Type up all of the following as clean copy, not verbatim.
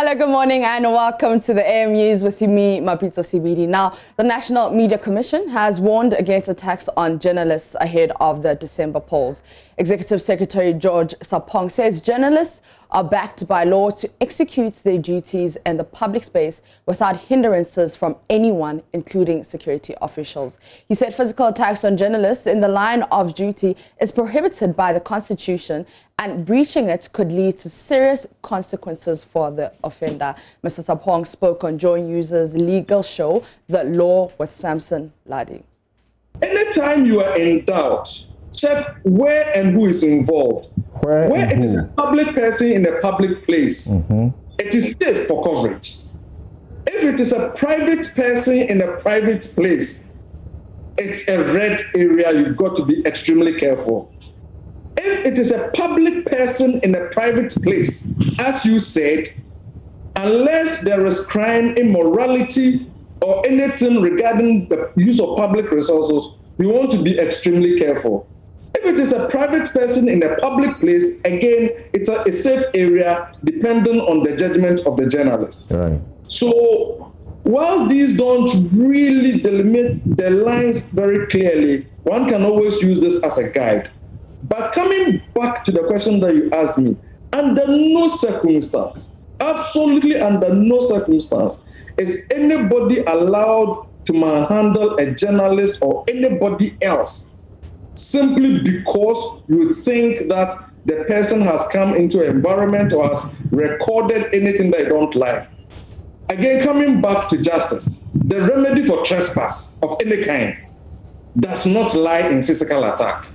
Hello, good morning and welcome to the AM News with me, Mapito CBD. Now, the National Media Commission has warned against attacks on journalists ahead of the December polls. Executive Secretary George Sarpong says journalists are backed by law to execute their duties in the public space without hindrances from anyone, including security officials. He said physical attacks on journalists in the line of duty is prohibited by the Constitution, and breaching it could lead to serious consequences for the offender. Mr. Sarpong spoke on Joy News's legal show, The Law with Samson Ladi. Anytime you are in doubt, check where and who is involved. Where it is a public person in a public place, it is safe for coverage. If it is a private person in a private place, it's a red area. You've got to be extremely careful. If it is a public person in a private place, as you said, unless there is crime, immorality, or anything regarding the use of public resources, you want to be extremely careful. If it is a private person in a public place, again, it's a safe area depending on the judgment of the journalist. Right. So while these don't really delimit the lines very clearly, one can always use this as a guide. But coming back to the question that you asked me, under no circumstance, absolutely under no circumstance, is anybody allowed to manhandle a journalist or anybody else simply because you think that the person has come into an environment or has recorded anything they don't like. Again, coming back to justice, the remedy for trespass of any kind does not lie in physical attack.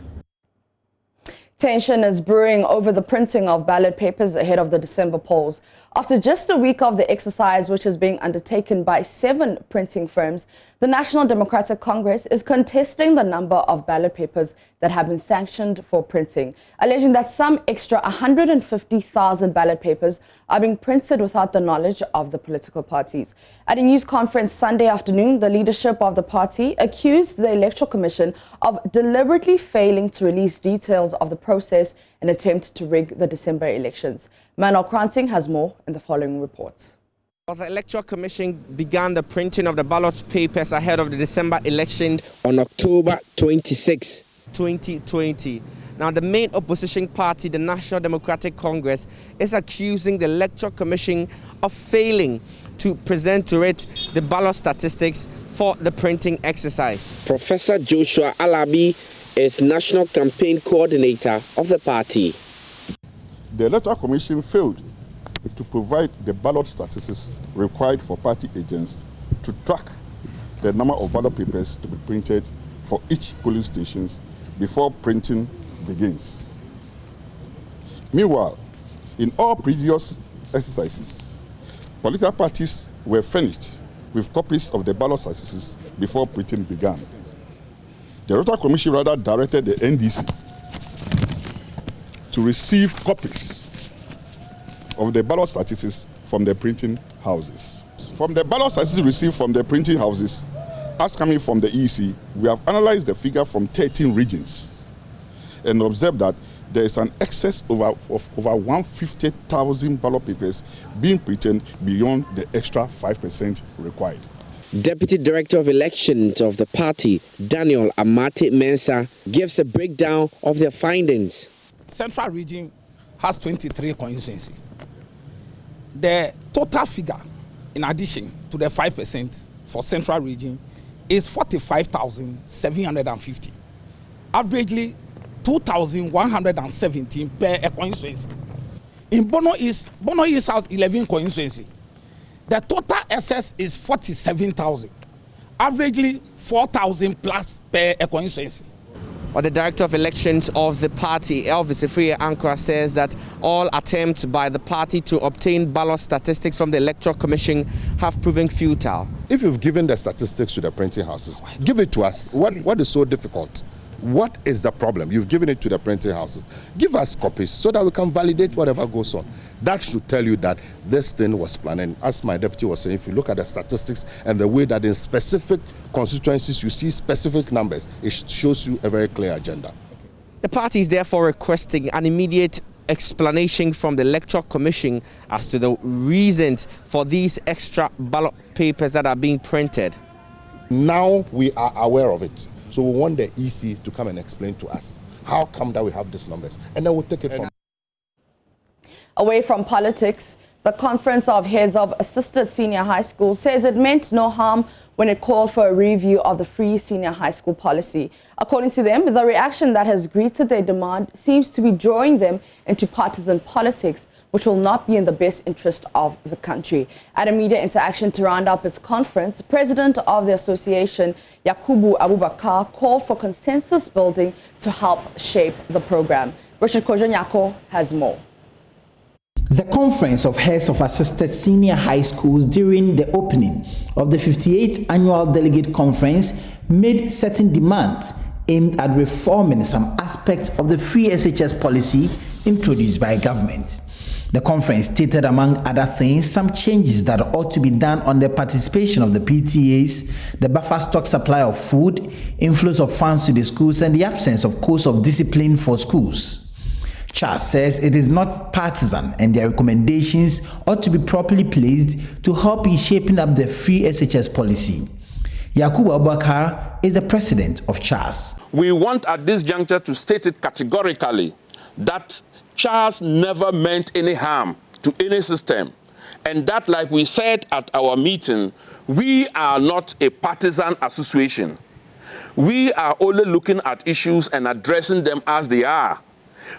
Tension is brewing over the printing of ballot papers ahead of the December polls. After just a week of the exercise, which is being undertaken by 7 printing firms, the National Democratic Congress is contesting the number of ballot papers that have been sanctioned for printing, alleging that some extra 150,000 ballot papers are being printed without the knowledge of the political parties. At a news conference Sunday afternoon, the leadership of the party accused the Electoral Commission of deliberately failing to release details of the process in an attempt to rig the December elections. Manuel Kranting has more in the following report. The Electoral Commission began the printing of the ballot papers ahead of the December election on October 26, 2020. Now, the main opposition party, the National Democratic Congress, is accusing the Electoral Commission of failing to present to it the ballot statistics for the printing exercise. Professor Joshua Alabi is National Campaign Coordinator of the party. The Electoral Commission failed to provide the ballot statistics required for party agents to track the number of ballot papers to be printed for each polling stations before printing begins. Meanwhile, in all previous exercises, political parties were furnished with copies of the ballot statistics before printing began. The Electoral Commission rather directed the NDC to receive copies of the ballot statistics from the printing houses. From the ballot statistics received from the printing houses, as coming from the EC, we have analyzed the figure from 13 regions and observed that there is an excess of over 150,000 ballot papers being printed beyond the extra 5% required. Deputy Director of Elections of the party, Daniel Amate Mensah, gives a breakdown of their findings. Central region has 23 constituencies. The total figure, in addition to the 5% for Central region, is 45,750. Averagely, 2,117 per constituency. In Bono East has 11 constituencies. The total excess is 47,000. Averagely, 4,000 plus per constituency. Or the Director of Elections of the party, Elvis Ifria Ankara, says that all attempts by the party to obtain ballot statistics from the Electoral Commission have proven futile. If you've given the statistics to the printing houses, give it to us. What is so difficult? What is the problem? You've given it to the printing houses. Give us copies so that we can validate whatever goes on. That should tell you that this thing was planned. And as my deputy was saying, if you look at the statistics and the way that in specific constituencies you see specific numbers, it shows you a very clear agenda. The party is therefore requesting an immediate explanation from the Electoral Commission as to the reasons for these extra ballot papers that are being printed. Now we are aware of it. So we want the EC to come and explain to us how come that we have these numbers. And then we'll take it from. Away from politics, the Conference of Heads of Assisted Senior High Schools says it meant no harm when it called for a review of the free senior high school policy. According to them, the reaction that has greeted their demand seems to be drawing them into partisan politics, which will not be in the best interest of the country. At a media interaction to round up its conference, President of the association, Yakubu Abubakar, called for consensus building to help shape the program. Richard Kojanyako has more. The Conference of Heads of Assisted Senior High Schools during the opening of the 58th Annual Delegate Conference made certain demands aimed at reforming some aspects of the free SHS policy introduced by government. The conference stated, among other things, some changes that ought to be done on the participation of the PTAs, the buffer stock supply of food, inflows of funds to the schools, and the absence of codes of discipline for schools. Charles says it is not partisan and their recommendations ought to be properly placed to help in shaping up the free SHS policy. Yakubu Abubakar is the president of Charles. We want at this juncture to state it categorically that Charles never meant any harm to any system, and that, like we said at our meeting, we are not a partisan association. We are only looking at issues and addressing them as they are.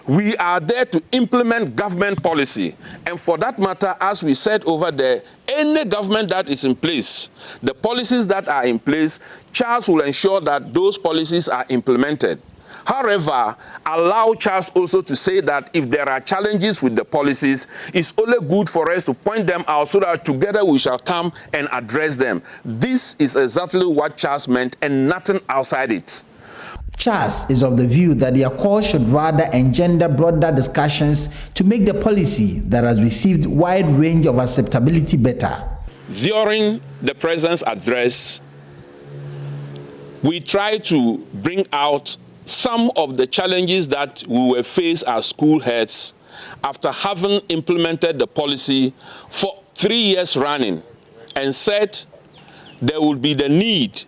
We are there to implement government policy, and for that matter, as we said over there, any government that is in place, the policies that are in place, Charles will ensure that those policies are implemented. However, allow Charles also to say that if there are challenges with the policies, it's only good for us to point them out so that together we shall come and address them. This is exactly what Charles meant and nothing outside it. Charles is of the view that the accord should rather engender broader discussions to make the policy that has received wide range of acceptability better. During the President's address, we tried to bring out some of the challenges that we will face as school heads after having implemented the policy for 3 years running, and said there would be the need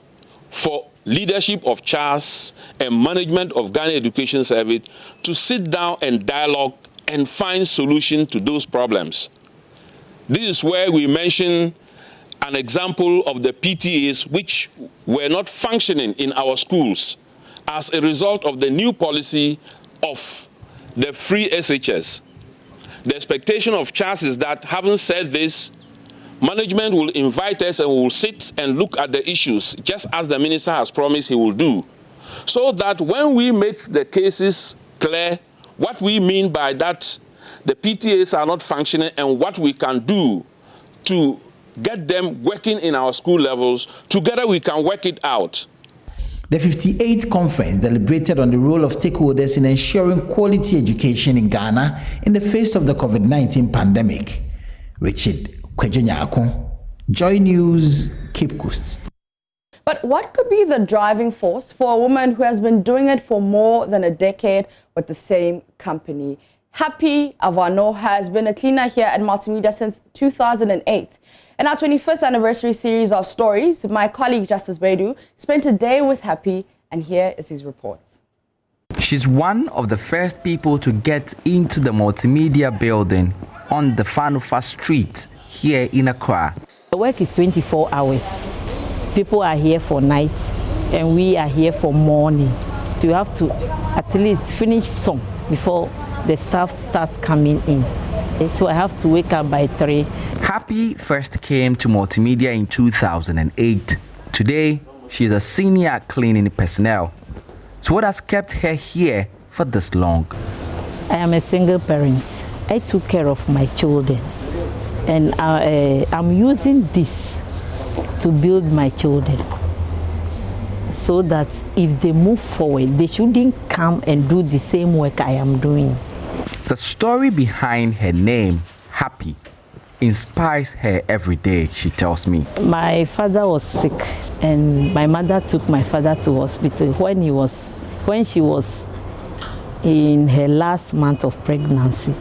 for leadership of Charles and management of Ghana Education Service to sit down and dialogue and find solution to those problems. This is where we mention an example of the PTAs which were not functioning in our schools as a result of the new policy of the free SHS. The expectation of Charles is that, having said this, management will invite us and we will sit and look at the issues, just as the minister has promised he will do, so that when we make the cases clear, what we mean by that, the PTAs are not functioning, and what we can do to get them working in our school levels, together we can work it out. The 58th conference deliberated on the role of stakeholders in ensuring quality education in Ghana in the face of the COVID-19 pandemic. Richard Kojanyako, Joy News, Cape Coast. But what could be the driving force for a woman who has been doing it for more than a decade with the same company? Happy Avano has been a cleaner here at Multimedia since 2008. In our 25th anniversary series of stories, my colleague Justice Bedu spent a day with Happy, and here is his report. She's one of the first people to get into the Multimedia building on the Fanufa Street here in Accra. The work is 24 hours. People are here for night and we are here for morning. So you have to at least finish some before the staff start coming in. So I have to wake up by 3. Happy first came to Multimedia in 2008. Today, she's a senior cleaning personnel. So what has kept her here for this long? I am a single parent. I took care of my children. And I'm using this to build my children, so that if they move forward, they shouldn't come and do the same work I am doing. The story behind her name, Happy, inspires her every day, she tells me. My father was sick and my mother took my father to hospital. When she was in her last month of pregnancy.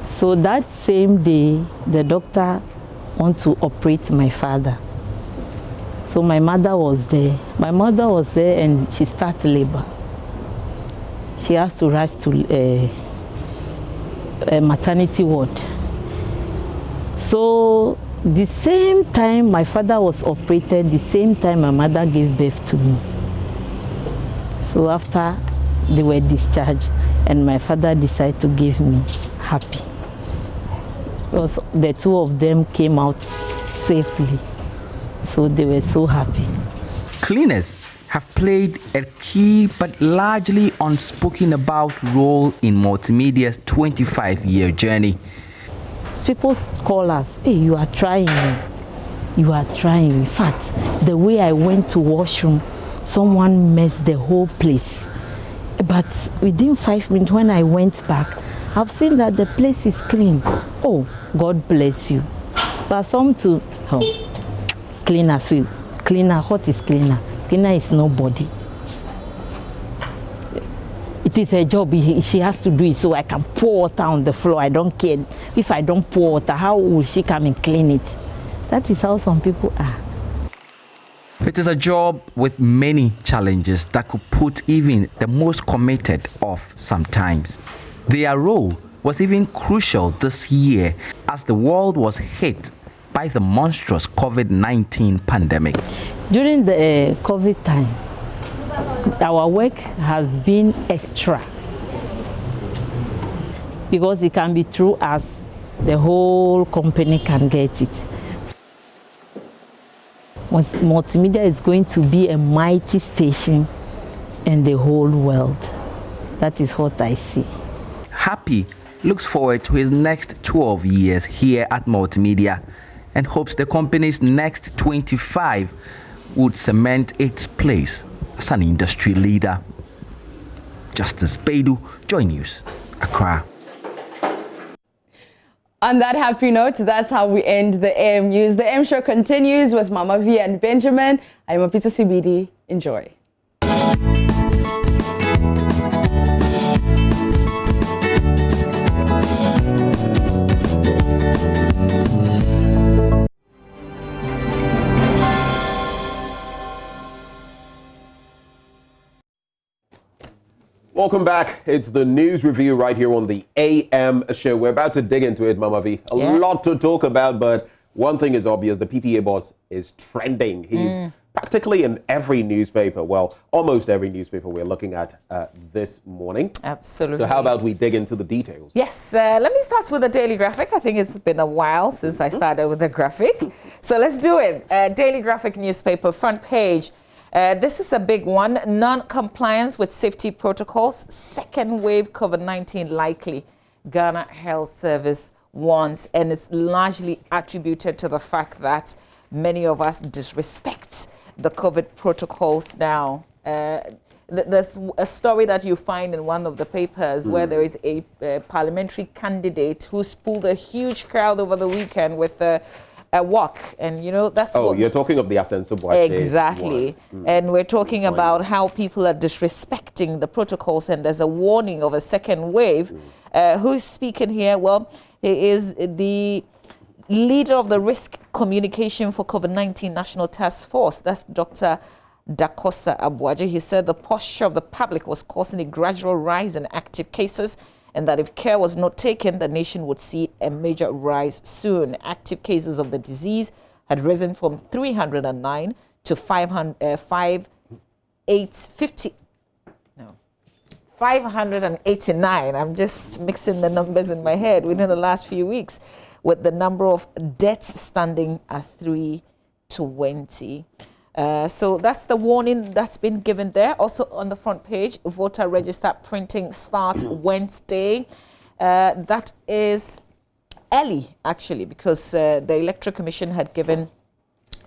So that same day, the doctor wanted to operate my father. So my mother was there. My mother was there and she started labor. She has to rush to a maternity ward. So the same time my father was operated, the same time my mother gave birth to me. So after they were discharged and my father decided to give me Happy. Because the two of them came out safely. So they were so happy. Cleaners have played a key but largely unspoken about role in Multimedia's 25-year journey. People call us, hey, you are trying. You are trying. In fact, the way I went to washroom, someone messed the whole place. But within 5 minutes when I went back, I've seen that the place is clean. Oh, God bless you. But some to, cleaner, sweet. Cleaner, what is cleaner? Cleaner is nobody. It is a job, she has to do it so I can pour water on the floor. I don't care. If I don't pour water, how will she come and clean it? That is how some people are. It is a job with many challenges that could put even the most committed off sometimes. Their role was even crucial this year as the world was hit by the monstrous COVID-19 pandemic. During the COVID time, our work has been extra because it can be through us, the whole company can get it. Multimedia is going to be a mighty station in the whole world. That is what I see. Happy looks forward to his next 12 years here at Multimedia and hopes the company's next 25 would cement its place as an industry leader. Justice Baidu, Joy News, Accra. On that happy note, that's how we end the AM News. The AM Show continues with Mama V and Benjamin. I'm Mapitso CBD. Enjoy. Welcome back. It's the news review right here on the AM show. We're about to dig into it, Mama V. A lot to talk about, but one thing is obvious. The PPA boss is trending. He's practically in every newspaper. Well, almost every newspaper we're looking at this morning. Absolutely. So how about we dig into the details? Yes. Let me start with the Daily Graphic. I think it's been a while since I started with the graphic. So let's do it. Daily Graphic newspaper, front page. This is a big one. Non-compliance with safety protocols. Second wave COVID-19 likely. Ghana Health Service warns, and it's largely attributed to the fact that many of us disrespect the COVID protocols now. There's a story that you find in one of the papers where there is a parliamentary candidate who's pulled a huge crowd over the weekend with a walk, and you know that's you're talking of the Asenso Boakye exactly and we're talking about how people are disrespecting the protocols, and there's a warning of a second wave. Who's speaking here? Well, he is the leader of the risk communication for COVID-19 National Task Force. That's Dr. Dakosa Abuaje. He said the posture of the public was causing a gradual rise in active cases, and that if care was not taken, the nation would see a major rise soon. Active cases of the disease had risen from 309 to 589. I'm just mixing the numbers in my head within the last few weeks, with the number of deaths standing at 320. So that's the warning that's been given there. Also on the front page, voter register printing starts Wednesday. That is early, actually, because the Electoral Commission had given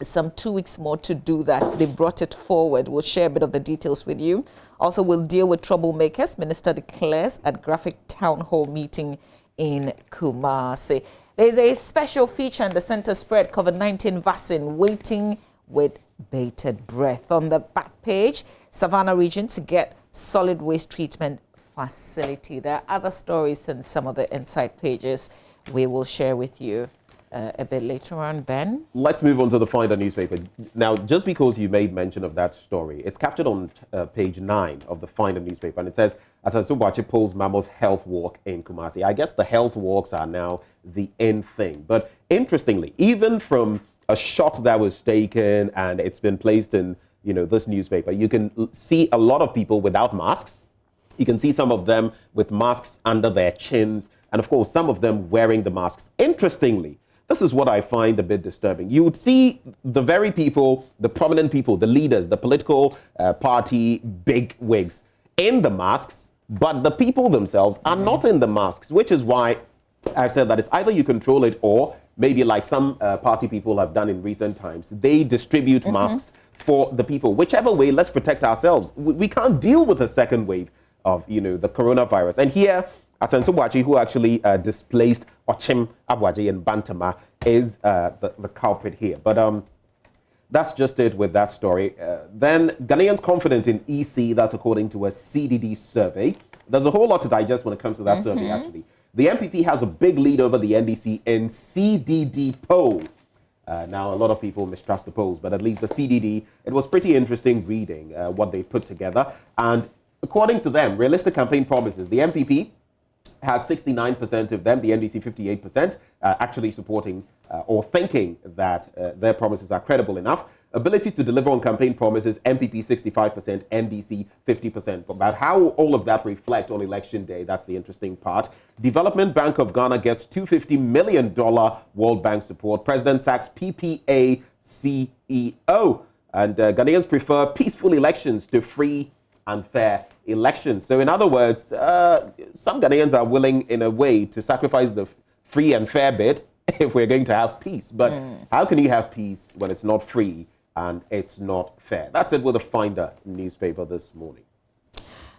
some 2 weeks more to do that. They brought it forward. We'll share a bit of the details with you. Also, we'll deal with troublemakers. Minister declares at Graphic Town Hall meeting in Kumasi. There's a special feature in the center spread, COVID-19 vaccine waiting with bated breath. On the back page, Savannah region to get solid waste treatment facility. There are other stories in some of the inside pages we will share with you a bit later on, Ben. Let's move on to the Finder newspaper. Now, just because you made mention of that story, it's captured on page 9 of the Finder newspaper, and it says, Asansu Boakye pulls mammoth health walk in Kumasi. I guess the health walks are now the in thing. But interestingly, even from a shot that was taken and it's been placed in, this newspaper, you can see a lot of people without masks. You can see some of them with masks under their chins, and of course, some of them wearing the masks. Interestingly, this is what I find a bit disturbing. You would see the very people, the prominent people, the leaders, the political party big wigs in the masks, but the people themselves are not in the masks, which is why I've said that it's either you control it or maybe like some party people have done in recent times, they distribute masks for the people. Whichever way, let's protect ourselves. We can't deal with a second wave of, the coronavirus. And here, Asansu Boakye, who actually displaced Ochim Aboagye in Bantama, is the culprit here. But that's just it with that story. Then Ghanaians confident in EC, that's according to a CDD survey. There's a whole lot to digest when it comes to that survey, actually. The MPP has a big lead over the NDC in CDD poll. Now, a lot of people mistrust the polls, but at least the CDD, it was pretty interesting reading what they put together. And according to them, realistic campaign promises, the MPP has 69% of them, the NDC 58%, actually supporting or thinking that their promises are credible enough. Ability to deliver on campaign promises, MPP 65%, NDC 50%. But how all of that reflect on election day, that's the interesting part. Development Bank of Ghana gets $250 million World Bank support. President sacks PPA CEO. And Ghanaians prefer peaceful elections to free and fair elections. So in other words, some Ghanaians are willing in a way to sacrifice the free and fair bit if we're going to have peace. But how can you have peace when it's not free and it's not fair? That's it with the Finder newspaper this morning.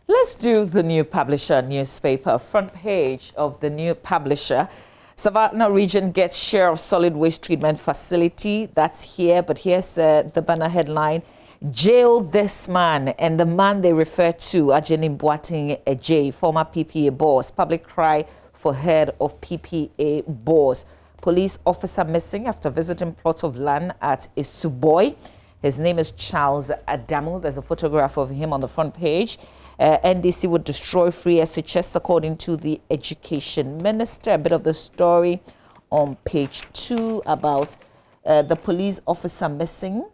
Let's do the New Publisher newspaper. Front page of the New Publisher. Savannah region gets share of solid waste treatment facility. That's here, but here's the banner headline. Jail this man, and the man they refer to, Ajeni Boateng Ejay, former PPA boss. Public cry for head of PPA boss. Police officer missing after visiting plot of land at Isuboy. His name is Charles Adamu. There's a photograph of him on the front page. NDC would destroy free SHS according to the education minister. A bit of the story on page 2 about the police officer missing.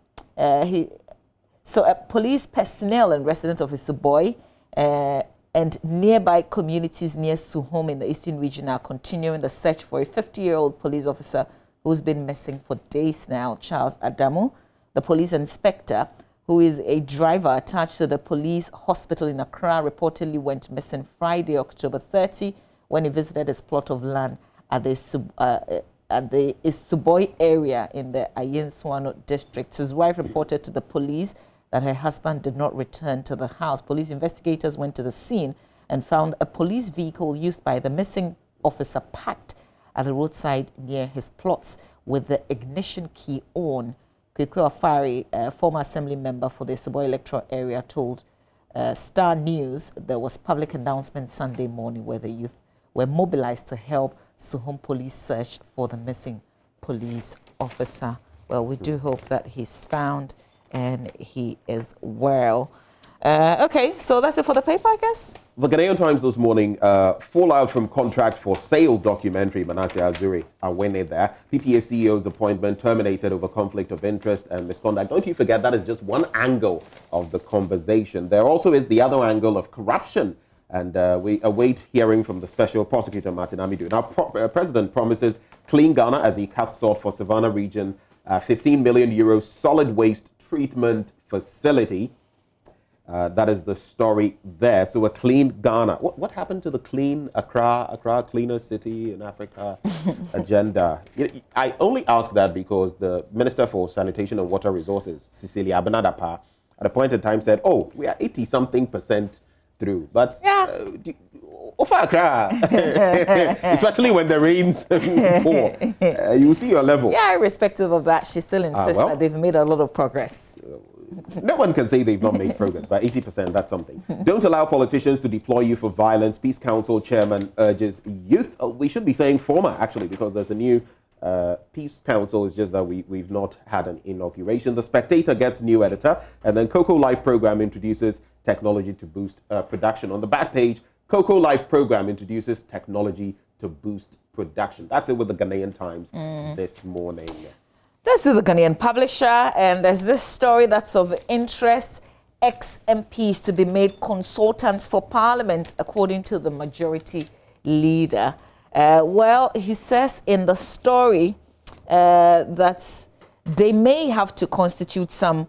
So police personnel and residents of Isuboy and nearby communities near Suhum in the Eastern region are continuing the search for a 50-year-old police officer who's been missing for days now, Charles Adamu. The police inspector, who is a driver attached to the police hospital in Accra, reportedly went missing Friday, October 30, when he visited his plot of land at the Isuboy area in the Ayenswano district. His wife reported to the police that her husband did not return to the house. Police investigators went to the scene and found a police vehicle used by the missing officer parked at the roadside near his plots with the ignition key on. Kweku Afari, former assembly member for the Isuboy electoral area, told Star News there was public announcement Sunday morning where the youth were mobilized to help Suhum police search for the missing police officer. Well, we do hope that he's found and he is well. Okay, so that's it for the paper, I guess. The Ghanaian Times this morning, fallout from contract for sale documentary, Manasseh Azuri, are winning there. PPA CEO's appointment terminated over conflict of interest and misconduct. Don't you forget, that is just one angle of the conversation. There also is the other angle of corruption. And we await hearing from the Special Prosecutor, Martin Amidu. Now, President promises clean Ghana as he cuts salt for Savannah region, 15 million euros solid waste treatment facility. That is the story there. So a clean Ghana. What happened to the clean Accra cleaner city in Africa agenda? I only ask that because the Minister for Sanitation and Water Resources, Cecilia Abenadapa, at a point in time said, oh, we are 80-something% through. But Accra, especially when the rains pour, you see your level. Yeah, irrespective of that, she still insists that they've made a lot of progress. No one can say they've not made progress, but 80%, that's something. Don't allow politicians to deploy you for violence. Peace Council chairman urges youth. We should be saying former, actually, because there's a new Peace Council. It's just that we've not had an inauguration. The Spectator gets new editor. And then Cocoa Life program introduces technology to boost production. On the back page, Cocoa Life program introduces technology to boost production. That's it with the Ghanaian Times this morning. This is the Ghanaian Publisher, and there's this story that's of interest. Ex-MPs to be made consultants for Parliament, according to the majority leader. Well, he says in the story that they may have to constitute some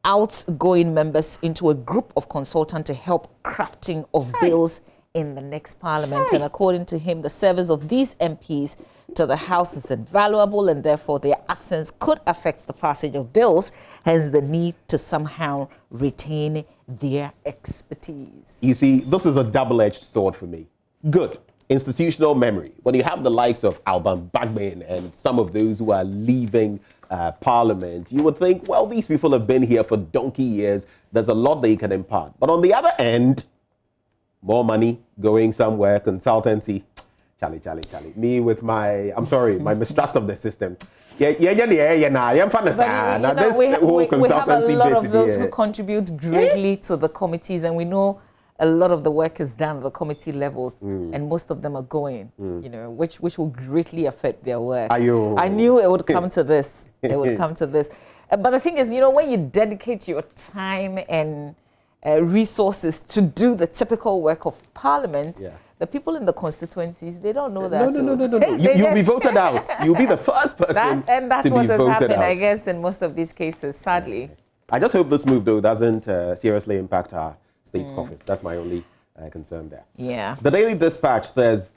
outgoing members into a group of consultants to help crafting of bills in the next Parliament. And according to him, the service of these MPs to the House is invaluable, and therefore their absence could affect the passage of bills, hence the need to somehow retain their expertise. You see, this is a double-edged sword for me. Good. Institutional memory. When you have the likes of Alban Bagman and some of those who are leaving Parliament, you would think, well, these people have been here for donkey years. There's a lot they can impart. But on the other end, more money going somewhere, consultancy. Charlie. Me with my, I'm sorry, my mistrust of the system. We have a lot of those who contribute greatly to the committees, and we know a lot of the work is done at the committee levels, and most of them are going, you know, which will greatly affect their work. I knew it would come to this. It would come to this. But the thing is, you know, when you dedicate your time and resources to do the typical work of Parliament, the people in the constituencies, they don't know that. No. You'll be voted out. You'll be the first person and that's to what be has voted happened, out. I guess, in most of these cases, sadly. I just hope this move, though, doesn't seriously impact our state's coffers. That's my only concern there. Yeah. The Daily Dispatch says,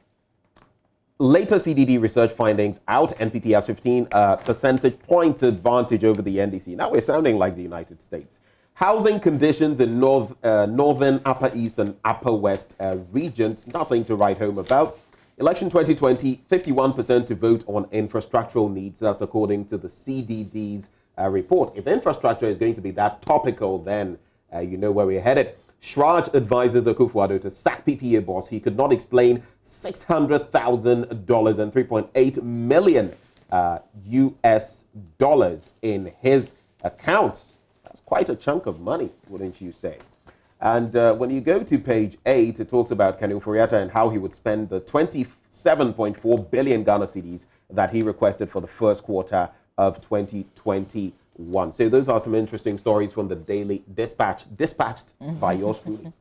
later CDD research findings out, NPP has 15 percentage points advantage over the NDC. Now we're sounding like the United States. Housing conditions in northern, upper east and upper west regions, nothing to write home about. Election 2020, 51% to vote on infrastructural needs. That's according to the CDD's report. If infrastructure is going to be that topical, then you know where we're headed. Shraj advises Akufo-Addo to sack PPA boss. He could not explain $600,000 and $3.8 million US dollars in his accounts. That's quite a chunk of money, wouldn't you say? And when you go to page 8, it talks about Kanu Furiata and how he would spend the 27.4 billion Ghana cedis that he requested for the first quarter of 2021. So those are some interesting stories from the Daily Dispatch, dispatched by yours truly.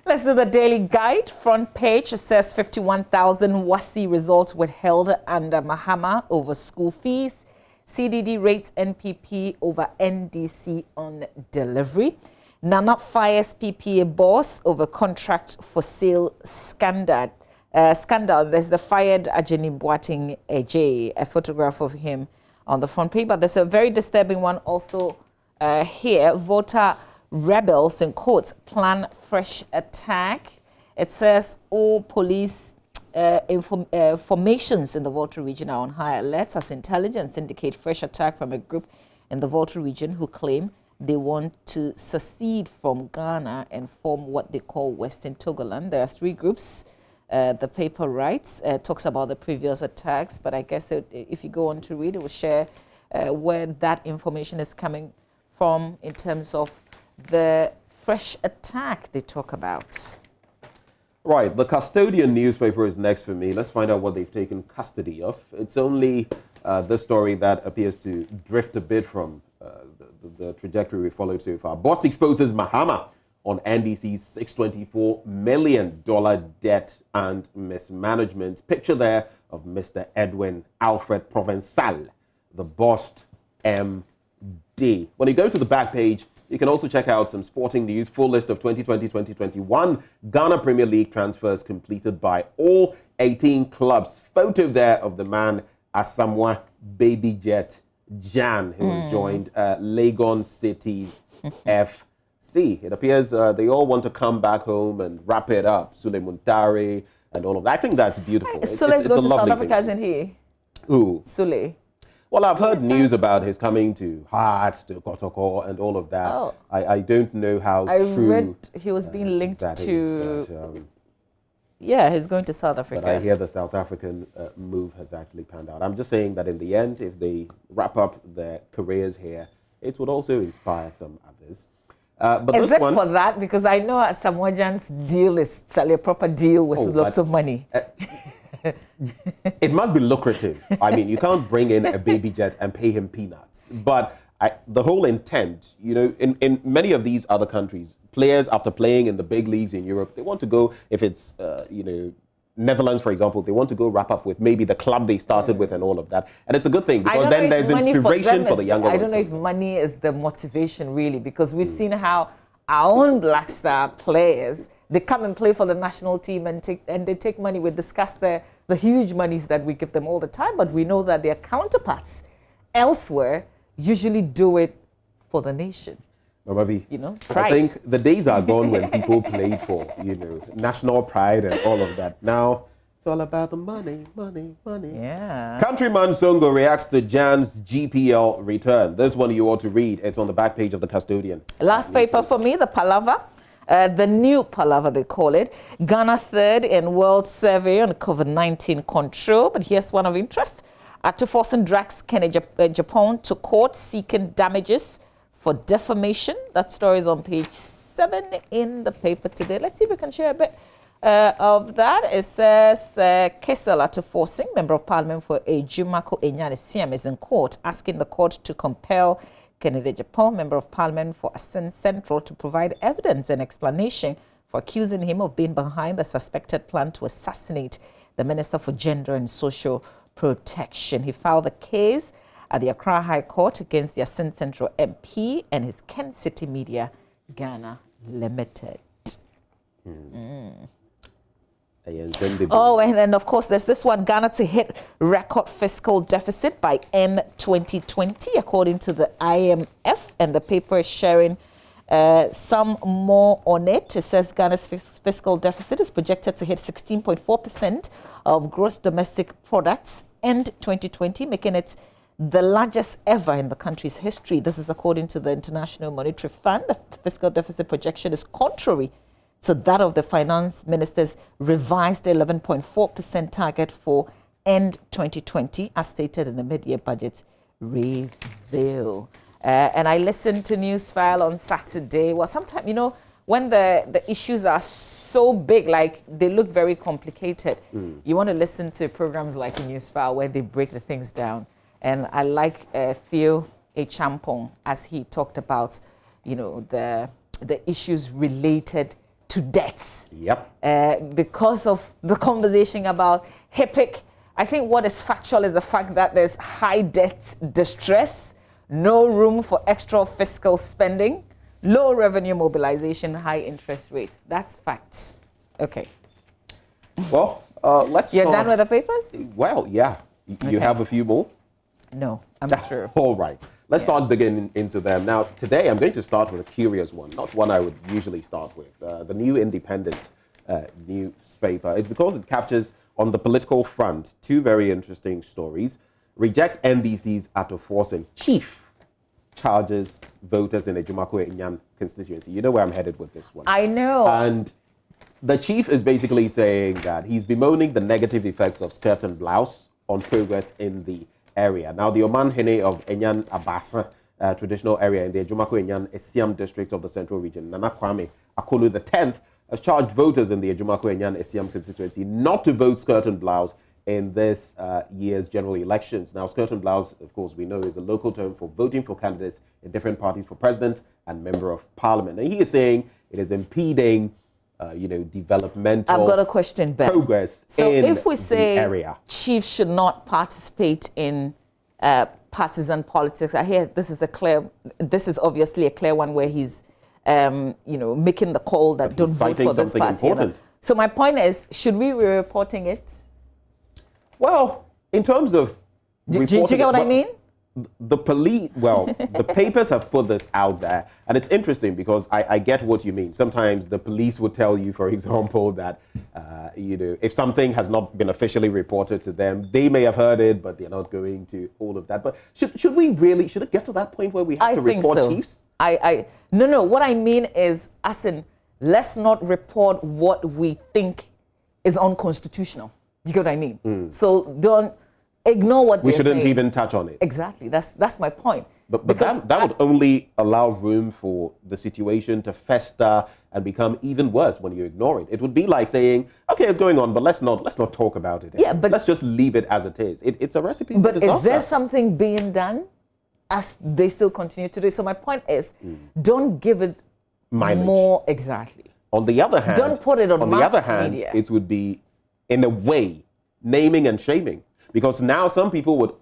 Let's do the Daily Guide. Front page, it says 51,000 WASSCE results withheld under Mahama over school fees. CDD rates NPP over NDC on delivery. Nana fires PPA boss over contract for sale scandal. There's the fired Ajeni Boateng AJ, a photograph of him on the front page. But there's a very disturbing one also here. Voter rebels, in quotes, plan fresh attack. It says all police formations in the Volta region are on high alert as intelligence indicate fresh attack from a group in the Volta region who claim they want to secede from Ghana and form what they call Western Togoland. There are 3 groups. The paper writes, talks about the previous attacks, but I guess if you go on to read, it will share where that information is coming from in terms of the fresh attack they talk about. Right, the Custodian newspaper is next for me. Let's find out what they've taken custody of. It's only the story that appears to drift a bit from the trajectory we followed so far. Boss exposes Mahama on NDC's $624 million debt and mismanagement. Picture there of Mr. Edwin Alfred Provençal, the bossed MD. When you go to the back page, you can also check out some sporting news. Full list of 2020-2021 Ghana Premier League transfers completed by all 18 clubs. Photo there of the man Asamoah Baby Jet Jan, who has joined Legon City's FC. It appears they all want to come back home and wrap it up. Sule Muntari and all of that. I think that's beautiful. Sule's going to South Africa, isn't he? Who? Sule. Well, I've heard news about his coming to Hearts, to Kotoko, and all of that. Oh. I don't know how I true. read he was being linked to. Yeah, he's going to South Africa. But I hear the South African move has actually panned out. I'm just saying that in the end, if they wrap up their careers here, it would also inspire some others. But is this it one, for that? Because I know Samoa Gyan's deal is actually a proper deal with lots of money. It must be lucrative. I mean, you can't bring in a baby jet and pay him peanuts. But the whole intent, you know, in many of these other countries, players after playing in the big leagues in Europe, they want to go, if it's, you know, Netherlands, for example, they want to go wrap up with maybe the club they started with and all of that. And it's a good thing because then there's inspiration for the younger ones. I don't know if money is the motivation really, because we've seen how our own Black Star players, they come and play for the national team and they take money. We discuss the huge monies that we give them all the time, but we know that their counterparts elsewhere usually do it for the nation. Mamavi, you know, pride. I think the days are gone when people played for, you know, national pride and all of that. Now, it's all about the money, money, money. Yeah. Countryman Songo reacts to Gyan's GPL return. This one you ought to read. It's on the back page of The Custodian. Last paper for me, the Palava. The new Palava, they call it. Ghana third in World Survey on COVID-19 control. But here's one of interest. Atuforsen drags Japan to court seeking damages for defamation. That story is on page 7 in the paper today. Let's see if we can share a bit of that. It says Kessel Atuforsen, Member of Parliament for Ejumako Enyane Siam, is in court asking the court to compel Kennedy Japan, Member of Parliament for Asen Central, to provide evidence and explanation for accusing him of being behind the suspected plan to assassinate the Minister for Gender and Social Protection. He filed the case at the Accra High Court against the Asen Central MP and his Ken City Media Ghana Limited. Oh, and then of course there's this one, Ghana to hit record fiscal deficit by end 2020, according to the IMF, and the paper is sharing some more on it. It says Ghana's fiscal deficit is projected to hit 16.4% of gross domestic products end 2020, making it the largest ever in the country's history. This is according to the International Monetary Fund. The fiscal deficit projection is contrary to that of the finance minister's revised 11.4% target for end 2020, as stated in the mid-year budget review. And I listened to Newsfile on Saturday. Well, sometimes, you know, when the issues are so big, like they look very complicated, you want to listen to programs like Newsfile where they break the things down. And I like Theo Echampong as he talked about, you know, the issues related to debts. Yep. Because of the conversation about HIPIC, I think what is factual is the fact that there's high debt distress, no room for extra fiscal spending, low revenue mobilization, high interest rates. That's facts. Okay. Well, let's You're done with the papers? Well, yeah. You have a few more? No, I'm sure. All right. Let's start digging into them. Now, today I'm going to start with a curious one, not one I would usually start with. The New Independent newspaper. It's because it captures on the political front two very interesting stories. Reject NDC's Atuforsen. Chief charges voters in the Ejumako Enyan constituency. You know where I'm headed with this one. I know. And the chief is basically saying that he's bemoaning the negative effects of skirt and blouse on progress in the area. Now, the Oman Hene of Enyan Abasa, traditional area in the Ejumako Enyan Esiam district of the Central Region, Nana Kwame Akolu X, has charged voters in the Ejumako Enyan Esiam constituency not to vote skirt and blouse in this year's general elections. Now, skirt and blouse, of course, we know is a local term for voting for candidates in different parties for president and member of parliament. And he is saying it is impeding you know, developmental I've got a question, Ben. Progress so in if we say the area. Chiefs should not participate in partisan politics, I hear this is obviously a clear one where he's, you know, making the call that don't vote for this party. You know? So my point is, should we be reporting it? Well, in terms of do you get what I mean? the police, well, the papers have put this out there, and it's interesting because I get what you mean. Sometimes the police would tell you, for example, that if something has not been officially reported to them, they may have heard it, but they're not going to all of that. But should it get to that point where we have to report chiefs? No. What I mean is, as in, let's not report what we think is unconstitutional. You get what I mean? So don't ignore what we they're shouldn't saying. even touch on it. Exactly. That's my point. But that would only allow room for the situation to fester and become even worse when you ignore it. It would be like saying, okay, it's going on, but let's not talk about it. Yeah, but let's just leave it as it is. It's a recipe for But disaster. is there something being done as they still continue to do? So my point is, don't give it mileage. More exactly. On the other hand, don't put it on the mass other hand, media. It would be, in a way, naming and shaming. Because now some people would,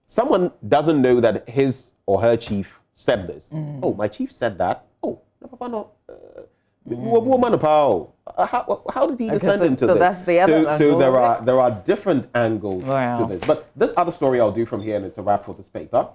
someone doesn't know that his or her chief said this. Oh, my chief said that. Oh, no. How did he descend into this? So that's the other angle. So there are different angles to this. But this other story I'll do from here, and it's a wrap for this paper.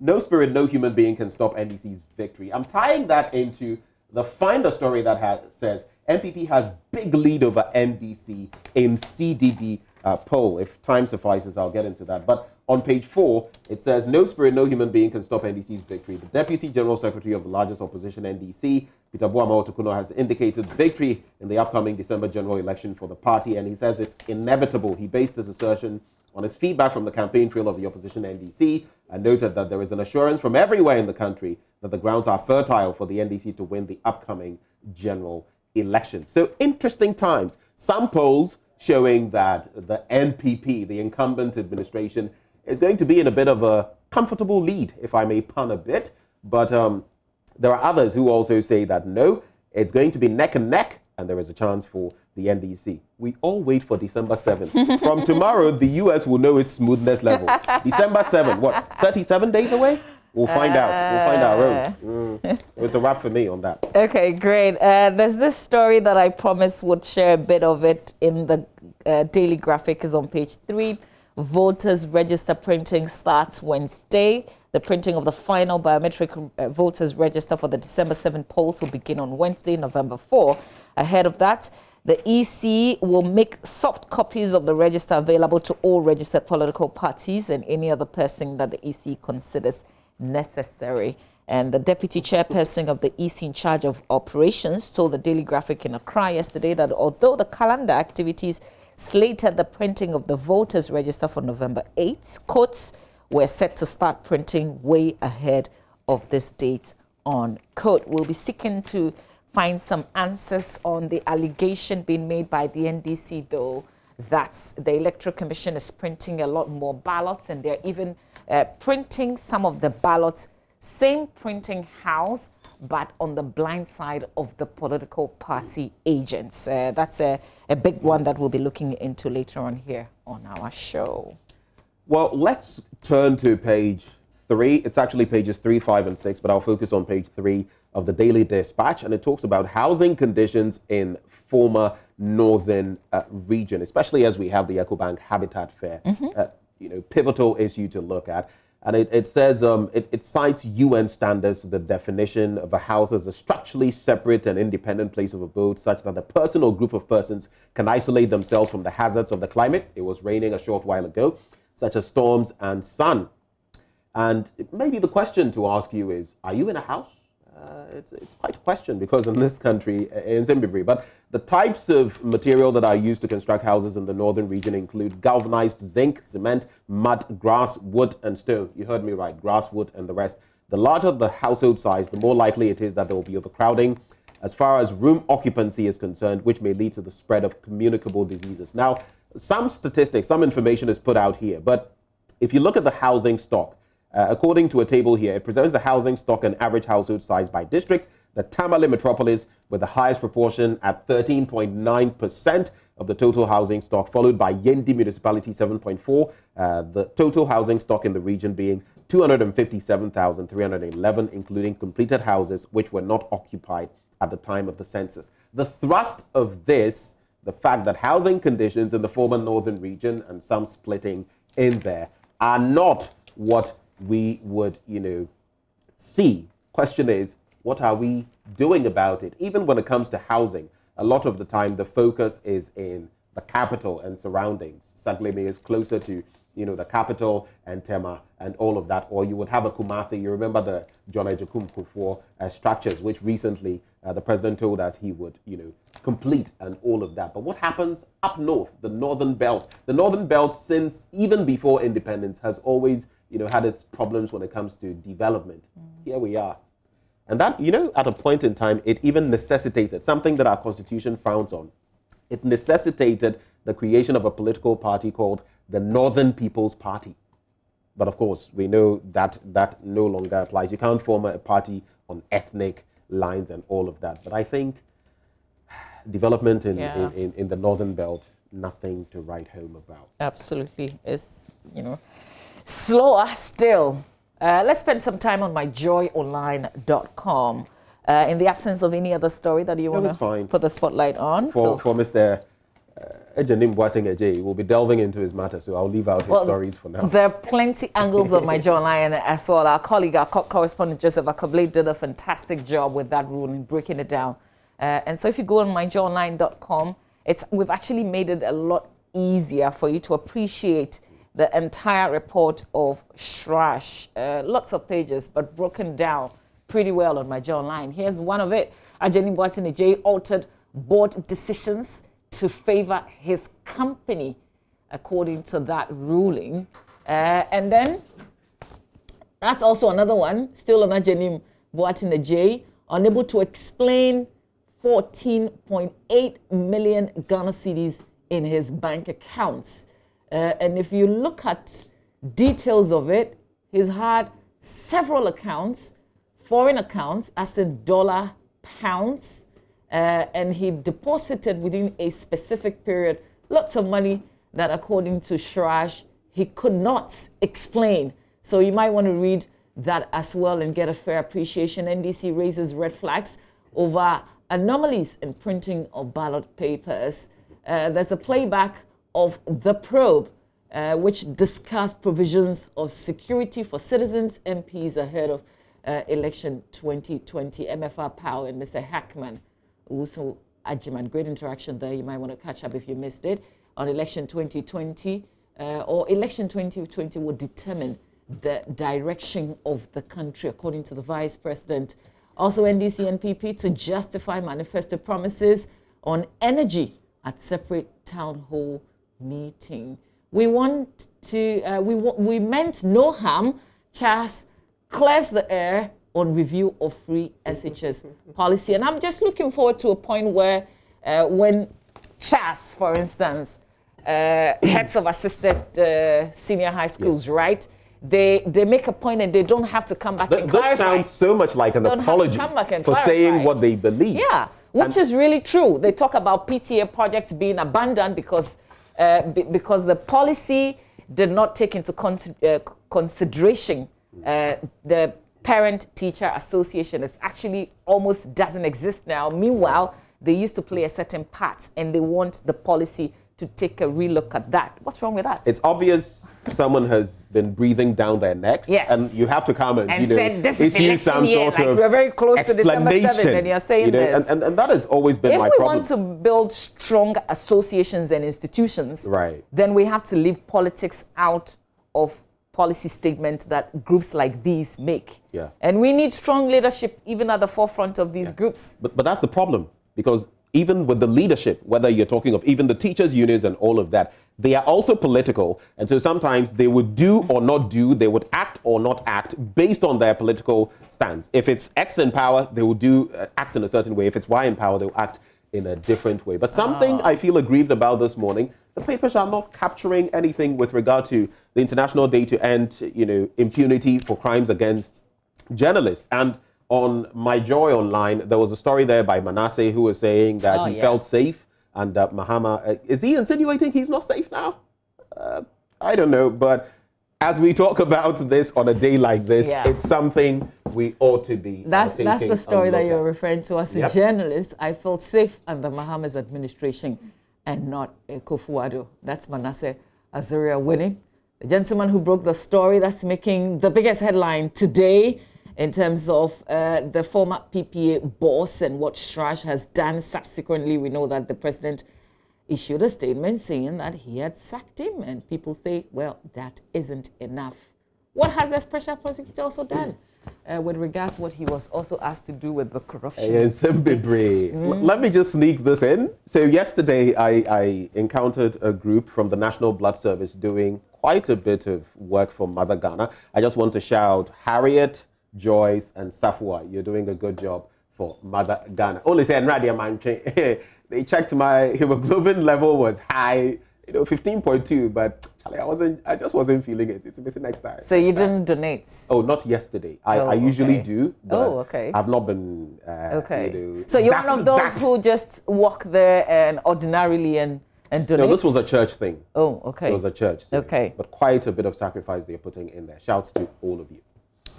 No spirit, no human being can stop NDC's victory. I'm tying that into the Finder story that says NPP has big lead over NDC in CDD poll. If time suffices, I'll get into that. But on page 4, it says, no spirit, no human being can stop NDC's victory. The Deputy General Secretary of the largest opposition, NDC, Peter Boamah Otokuno, has indicated victory in the upcoming December general election for the party, and he says it's inevitable. He based his assertion on his feedback from the campaign trail of the opposition NDC and noted that there is an assurance from everywhere in the country that the grounds are fertile for the NDC to win the upcoming general election. So interesting times. Some polls showing that the NPP, the incumbent administration, is going to be in a bit of a comfortable lead, if I may pun a bit. But there are others who also say that no, it's going to be neck and neck, and there is a chance for the NDC. We all wait for December 7th. From tomorrow, the US will know its smoothness level. December 7th, what, 37 days away? We'll find out. We'll find our own. It's a wrap for me on that. Okay, great. There's this story that I promised would share a bit of it in the Daily Graphic, is on page 3. Voters register printing starts Wednesday. The printing of the final biometric voters register for the December 7 polls will begin on Wednesday, November 4. Ahead of that, the EC will make soft copies of the register available to all registered political parties and any other person that the EC considers necessary. And the deputy chairperson of the EC in charge of operations told the Daily Graphic in Accra yesterday that although the calendar activities slated the printing of the voters register for November 8, courts were set to start printing way ahead of this date on court. We'll be seeking to find some answers on the allegation being made by the NDC, though, that the Electoral Commission is printing a lot more ballots, and they're even printing some of the ballots, same printing house, but on the blind side of the political party agents. That's a big one that we'll be looking into later on here on our show. Well, let's turn to page 3. It's actually pages 3, 5, and 6, but I'll focus on page 3 of the Daily Dispatch, and it talks about housing conditions in former northern region, especially as we have the EcoBank Habitat Fair, pivotal issue to look at. And it says, it cites UN standards, the definition of a house as a structurally separate and independent place of abode such that a person or group of persons can isolate themselves from the hazards of the climate. It was raining a short while ago, such as storms and sun. And maybe the question to ask you is, are you in a house? It's quite a question because in this country, in Zimbabwe, but the types of material that are used to construct houses in the northern region include galvanized zinc, cement, mud, grass, wood, and stone. You heard me right, grass, wood, and the rest. The larger the household size, the more likely it is that there will be overcrowding as far as room occupancy is concerned, which may lead to the spread of communicable diseases. Now, some statistics, some information is put out here, but if you look at the housing stock, according to a table here, it presents the housing stock and average household size by district. The Tamale metropolis with the highest proportion at 13.9% of the total housing stock, followed by Yendi municipality 7.4%, the total housing stock in the region being 257,311, including completed houses which were not occupied at the time of the census. The thrust of this, the fact that housing conditions in the former northern region and some splitting in there are not what we would, see. Question is, what are we doing about it? Even when it comes to housing, a lot of the time the focus is in the capital and surroundings. Sagleme is closer to, the capital and Tema and all of that. Or you would have a Kumasi. You remember the John Ejekum Kufuor structures, which recently the president told us he would, complete and all of that. But what happens up north, the Northern Belt? The Northern Belt, since even before independence, has always, had its problems when it comes to development. Here we are. And that, at a point in time, it even necessitated something that our constitution frowns on. It necessitated the creation of a political party called the Northern People's Party. But of course, we know that that no longer applies. You can't form a party on ethnic lines and all of that. But I think development in the Northern Belt, nothing to write home about. Absolutely. It's, slower still. Let's spend some time on myjoyonline.com. In the absence of any other story that you want to put the spotlight on. For Mr. Ejanim Boateng Ejay, we'll be delving into his matter, so I'll leave out his stories for now. There are plenty angles of My Joy Online as well. Our colleague, our correspondent Joseph Akable did a fantastic job with that ruling, breaking it down. And so if you go on myjoyonline.com, we've actually made it a lot easier for you to appreciate the entire report of Shrash. Lots of pages, but broken down pretty well on My Joy Online. Here's one of it. Ejanim Boateng Ejay altered board decisions to favor his company, according to that ruling. And then, that's also another one, still on Ejanim Boateng Ejay, unable to explain 14.8 million Ghana cedis in his bank accounts. And if you look at details of it, he's had several accounts, foreign accounts, as in dollar, pounds, and he deposited within a specific period lots of money that, according to Shrash, he could not explain. So you might want to read that as well and get a fair appreciation. NDC raises red flags over anomalies in printing of ballot papers. There's a playback of The Probe, which discussed provisions of security for citizens, MPs ahead of election 2020. MFR Power and Mr. Hackman, also Ajiman. Great interaction there. You might want to catch up if you missed it. On election 2020, or election 2020 will determine the direction of the country, according to the Vice President. Also, NDC NPP to justify manifesto promises on energy at separate town hall meeting. We want to, we meant no harm. Charles clears the air on review of free SHS policy. And I'm just looking forward to a point where when Charles, for instance, heads of assisted senior high schools, right? They make a point and they don't have to come back and clarify. This sounds so much like an apology for saying what they believe. Yeah, which is really true. They talk about PTA projects being abandoned because the policy did not take into consideration the parent-teacher association. It actually almost doesn't exist now. Meanwhile, they used to play a certain part, and they want the policy to take a relook at that. What's wrong with that? It's obvious someone has been breathing down their necks, and you have to come and said, this is issue some sort of we're very close to December 7th, and you're saying this. And that has always been my problem. If we want to build strong associations and institutions, then we have to leave politics out of policy statement that groups like these make. And we need strong leadership even at the forefront of these groups. But that's the problem, because even with the leadership, whether you're talking of even the teachers' unions and all of that, they are also political. And so sometimes they would do or not do, they would act or not act based on their political stance. If it's X in power, they will act in a certain way. If it's Y in power, they'll act in a different way. But something I feel aggrieved about this morning, the papers are not capturing anything with regard to the International Day to End, impunity for crimes against journalists. And on My Joy Online, there was a story there by Manasseh who was saying that he felt safe, and Mahama, is he insinuating he's not safe now? I don't know, but as we talk about this on a day like this, it's something we ought to be That's the story that you're referring to. As a journalist, I felt safe under Mahama's administration and not Kufuor. That's Manasseh Azaria winning. The gentleman who broke the story that's making the biggest headline today in terms of the former PPA boss and what Siraj has done. Subsequently, we know that the president issued a statement saying that he had sacked him, and people say, well, that isn't enough. What has the special prosecutor also done with regards to what he was also asked to do with the corruption? Let me just sneak this in. So yesterday, I encountered a group from the National Blood Service doing quite a bit of work for Mother Ghana. I just want to shout, Harriet, Joyce, and Safwa, you're doing a good job for Mother Ghana. Only say, they checked my hemoglobin level was high, 15.2, but Charlie, I just wasn't feeling it. It's missing next time. So you didn't donate? Oh, not yesterday. I usually do. But okay. I've not been. Okay. So you're one of those who just walk there and ordinarily and donate? No, this was a church thing. Oh, okay. It was a church thing. Okay. But quite a bit of sacrifice they're putting in there. Shouts to all of you.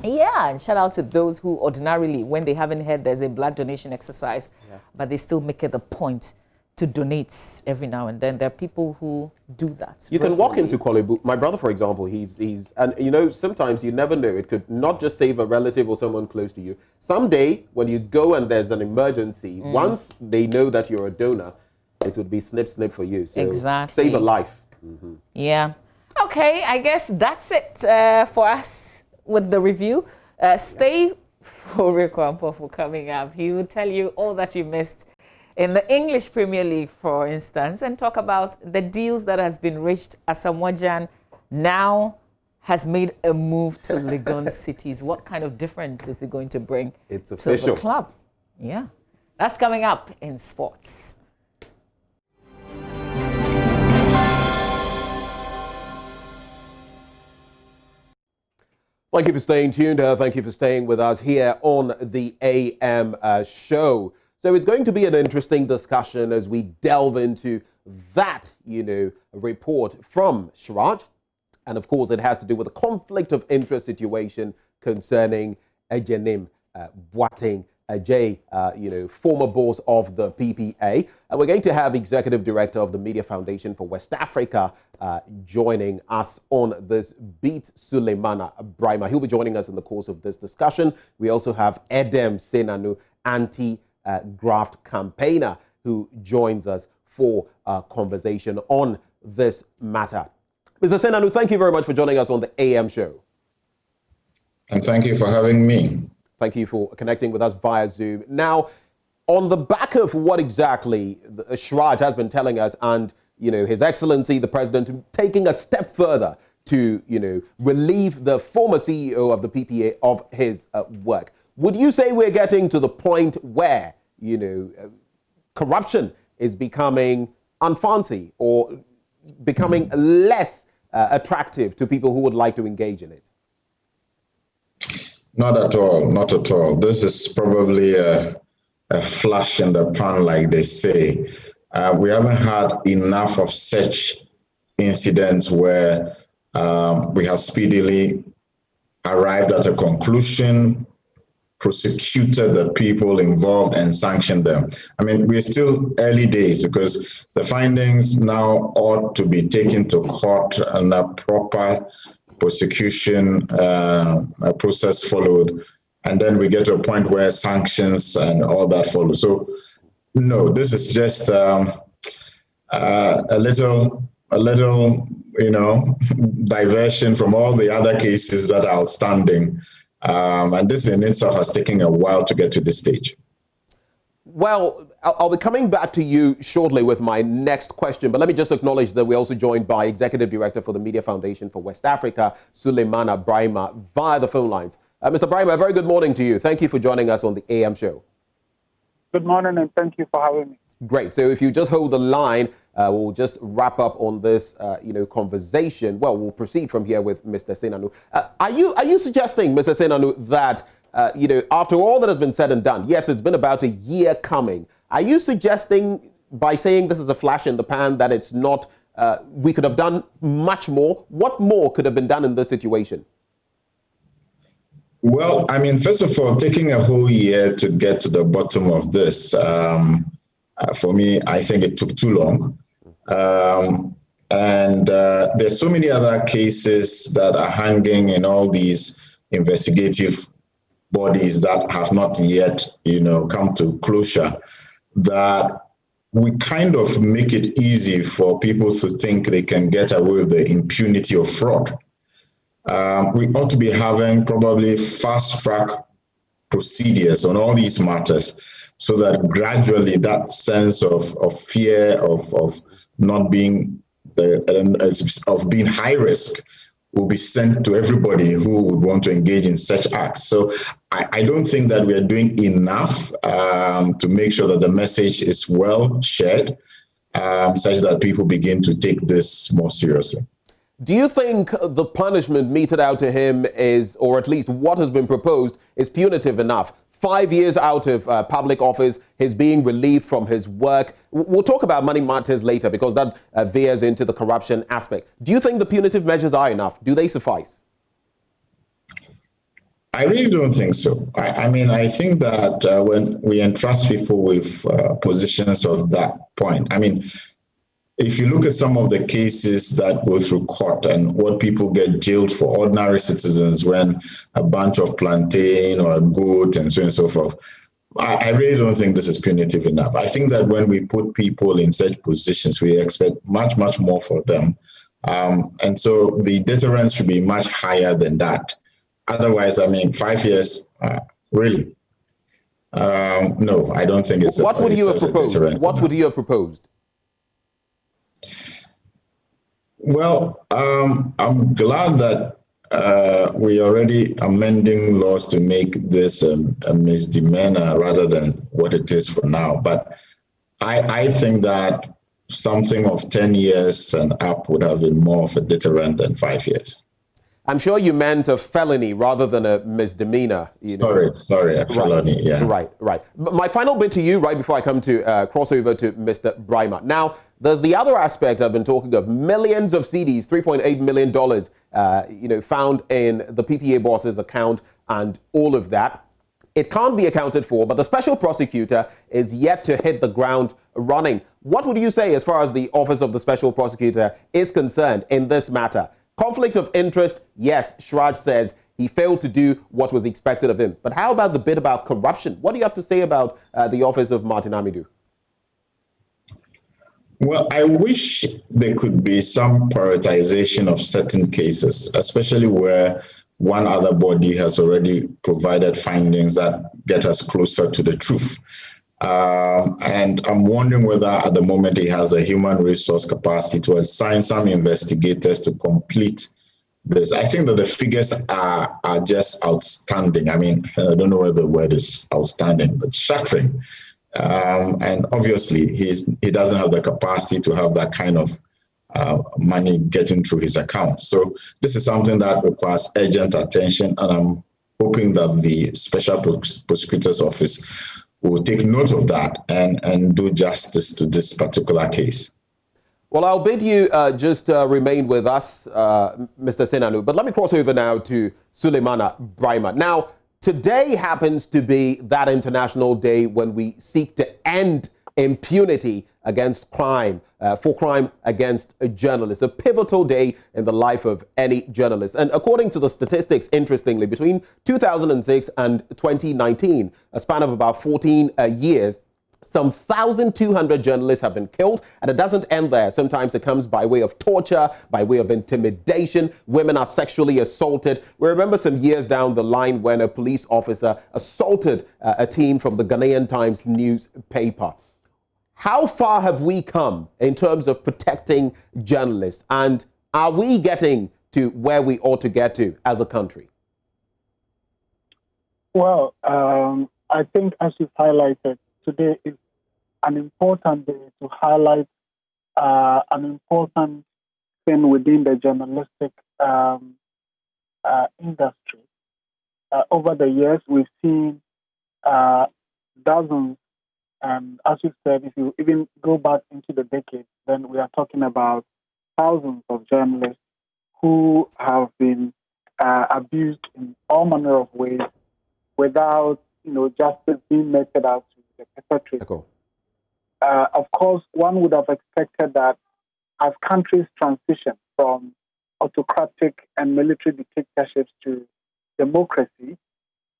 Yeah, and shout out to those who ordinarily, when they haven't heard there's a blood donation exercise, but they still make it a point to donate every now and then. There are people who do that. You can walk into Kuala Lumpur. My brother, for example, he's and sometimes you never know. It could not just save a relative or someone close to you. Someday, when you go and there's an emergency, once they know that you're a donor, it would be snip, snip for you. So exactly. Save a life. Yeah. Okay, I guess that's it for us with the review. Stay for Rikwampo for coming up. He will tell you all that you missed in the English Premier League, for instance, and talk about the deals that has been reached. Asamoah Gyan now has made a move to Legon Cities. What kind of difference is it going to bring to the club? Yeah, that's coming up in sports. Thank you for staying tuned. Thank you for staying with us here on the AM show. So it's going to be an interesting discussion as we delve into that, report from Siraj. And of course, it has to do with a conflict of interest situation concerning Ejenim Boateng Ajay, former boss of the PPA. And we're going to have Executive Director of the Media Foundation for West Africa joining us on this beat, Suleimana Brahima. He'll be joining us in the course of this discussion. We also have Edem Senanu, anti-graft campaigner, who joins us for a conversation on this matter. Mr. Senanu, thank you very much for joining us on the AM show. And thank you for having me. Thank you for connecting with us via Zoom. Now, on the back of what exactly Siraj has been telling us, and His Excellency the President taking a step further to relieve the former CEO of the PPA of his work, would you say we're getting to the point where corruption is becoming unfancy or becoming less attractive to people who would like to engage in it? Not at all, not at all. This is probably a flash in the pan, like they say. We haven't had enough of such incidents where we have speedily arrived at a conclusion, prosecuted the people involved and sanctioned them. I mean, we're still early days because the findings now ought to be taken to court and a proper prosecution process followed, and then we get to a point where sanctions and all that follow. So, no, this is just a little, diversion from all the other cases that are outstanding, and this in itself has taken a while to get to this stage. Well, I'll be coming back to you shortly with my next question, but let me just acknowledge that we're also joined by Executive Director for the Media Foundation for West Africa, Suleimana Brahima, via the phone lines. Mr. Brahima, a very good morning to you. Thank you for joining us on the AM show. Good morning, and thank you for having me. Great. So if you just hold the line, we'll just wrap up on this, conversation. Well, we'll proceed from here with Mr. Senanu. Are you suggesting, Mr. Senanu, that after all that has been said and done, yes, it's been about a year coming. Are you suggesting by saying this is a flash in the pan that it's not, we could have done much more? What more could have been done in this situation? Well, I mean, first of all, taking a whole year to get to the bottom of this, for me, I think it took too long. And there's so many other cases that are hanging in all these investigative bodies that have not yet, come to closure, that we kind of make it easy for people to think they can get away with the impunity of fraud. We ought to be having probably fast-track procedures on all these matters so that gradually that sense of fear of not being of being high risk will be sent to everybody who would want to engage in such acts. So I don't think that we are doing enough to make sure that the message is well shared, such that people begin to take this more seriously. Do you think the punishment meted out to him is, or at least what has been proposed, is punitive enough? 5 years out of public office, he's being relieved from his work. We'll talk about money matters later because that veers into the corruption aspect. Do you think the punitive measures are enough? Do they suffice? I really don't think so. I think that when we entrust people with positions of that point, if you look at some of the cases that go through court and what people get jailed for, ordinary citizens, when a bunch of plantain or a goat and so on and so forth, I really don't think this is punitive enough. I think that when we put people in such positions, we expect much, much more for them. And so the deterrence should be much higher than that. Otherwise, 5 years, really? No, I don't think it's What would you have proposed? What would you have proposed? Well, I'm glad that we are already amending laws to make this a misdemeanor rather than what it is for now. But I think that something of 10 years and up would have been more of a deterrent than 5 years. I'm sure you meant a felony rather than a misdemeanor. Sorry, a felony, yeah. Right. My final bit to you, right before I come to crossover to Mr. Brima. Now, there's the other aspect I've been talking of, millions of cedis, $3.8 million, found in the PPA boss's account and all of that. It can't be accounted for, but the special prosecutor is yet to hit the ground running. What would you say as far as the Office of the Special Prosecutor is concerned in this matter? Conflict of interest, yes, Shraj says he failed to do what was expected of him. But how about the bit about corruption? What do you have to say about the office of Martin Amidu? Well, I wish there could be some prioritization of certain cases, especially where one other body has already provided findings that get us closer to the truth. And I'm wondering whether at the moment he has the human resource capacity to assign some investigators to complete this. I think that the figures are just outstanding. I don't know whether the word is outstanding, but shattering. And obviously, he doesn't have the capacity to have that kind of money getting through his accounts. So this is something that requires urgent attention, and I'm hoping that the Special Prosecutor's Office will take note of that and do justice to this particular case. Well, I'll bid you just remain with us, Mr. Senanu, but let me cross over now to Suleimana Brima. Now, today happens to be that international day when we seek to end impunity against crime, for crime against a journalist, a pivotal day in the life of any journalist. And according to the statistics, interestingly, between 2006 and 2019, a span of about 14 years, some 1,200 journalists have been killed, and it doesn't end there. Sometimes it comes by way of torture, by way of intimidation. Women are sexually assaulted. We remember some years down the line when a police officer assaulted a team from the Ghanaian Times newspaper. How far have we come in terms of protecting journalists, and are we getting to where we ought to get to as a country? Well, I think as you've highlighted, today is an important day to highlight an important thing within the journalistic industry. Over the years, we've seen dozens, and as you said, if you even go back into the decade, then we are talking about thousands of journalists who have been abused in all manner of ways without, justice being meted out to the perpetrator. Of course, one would have expected that as countries transition from autocratic and military dictatorships to democracy,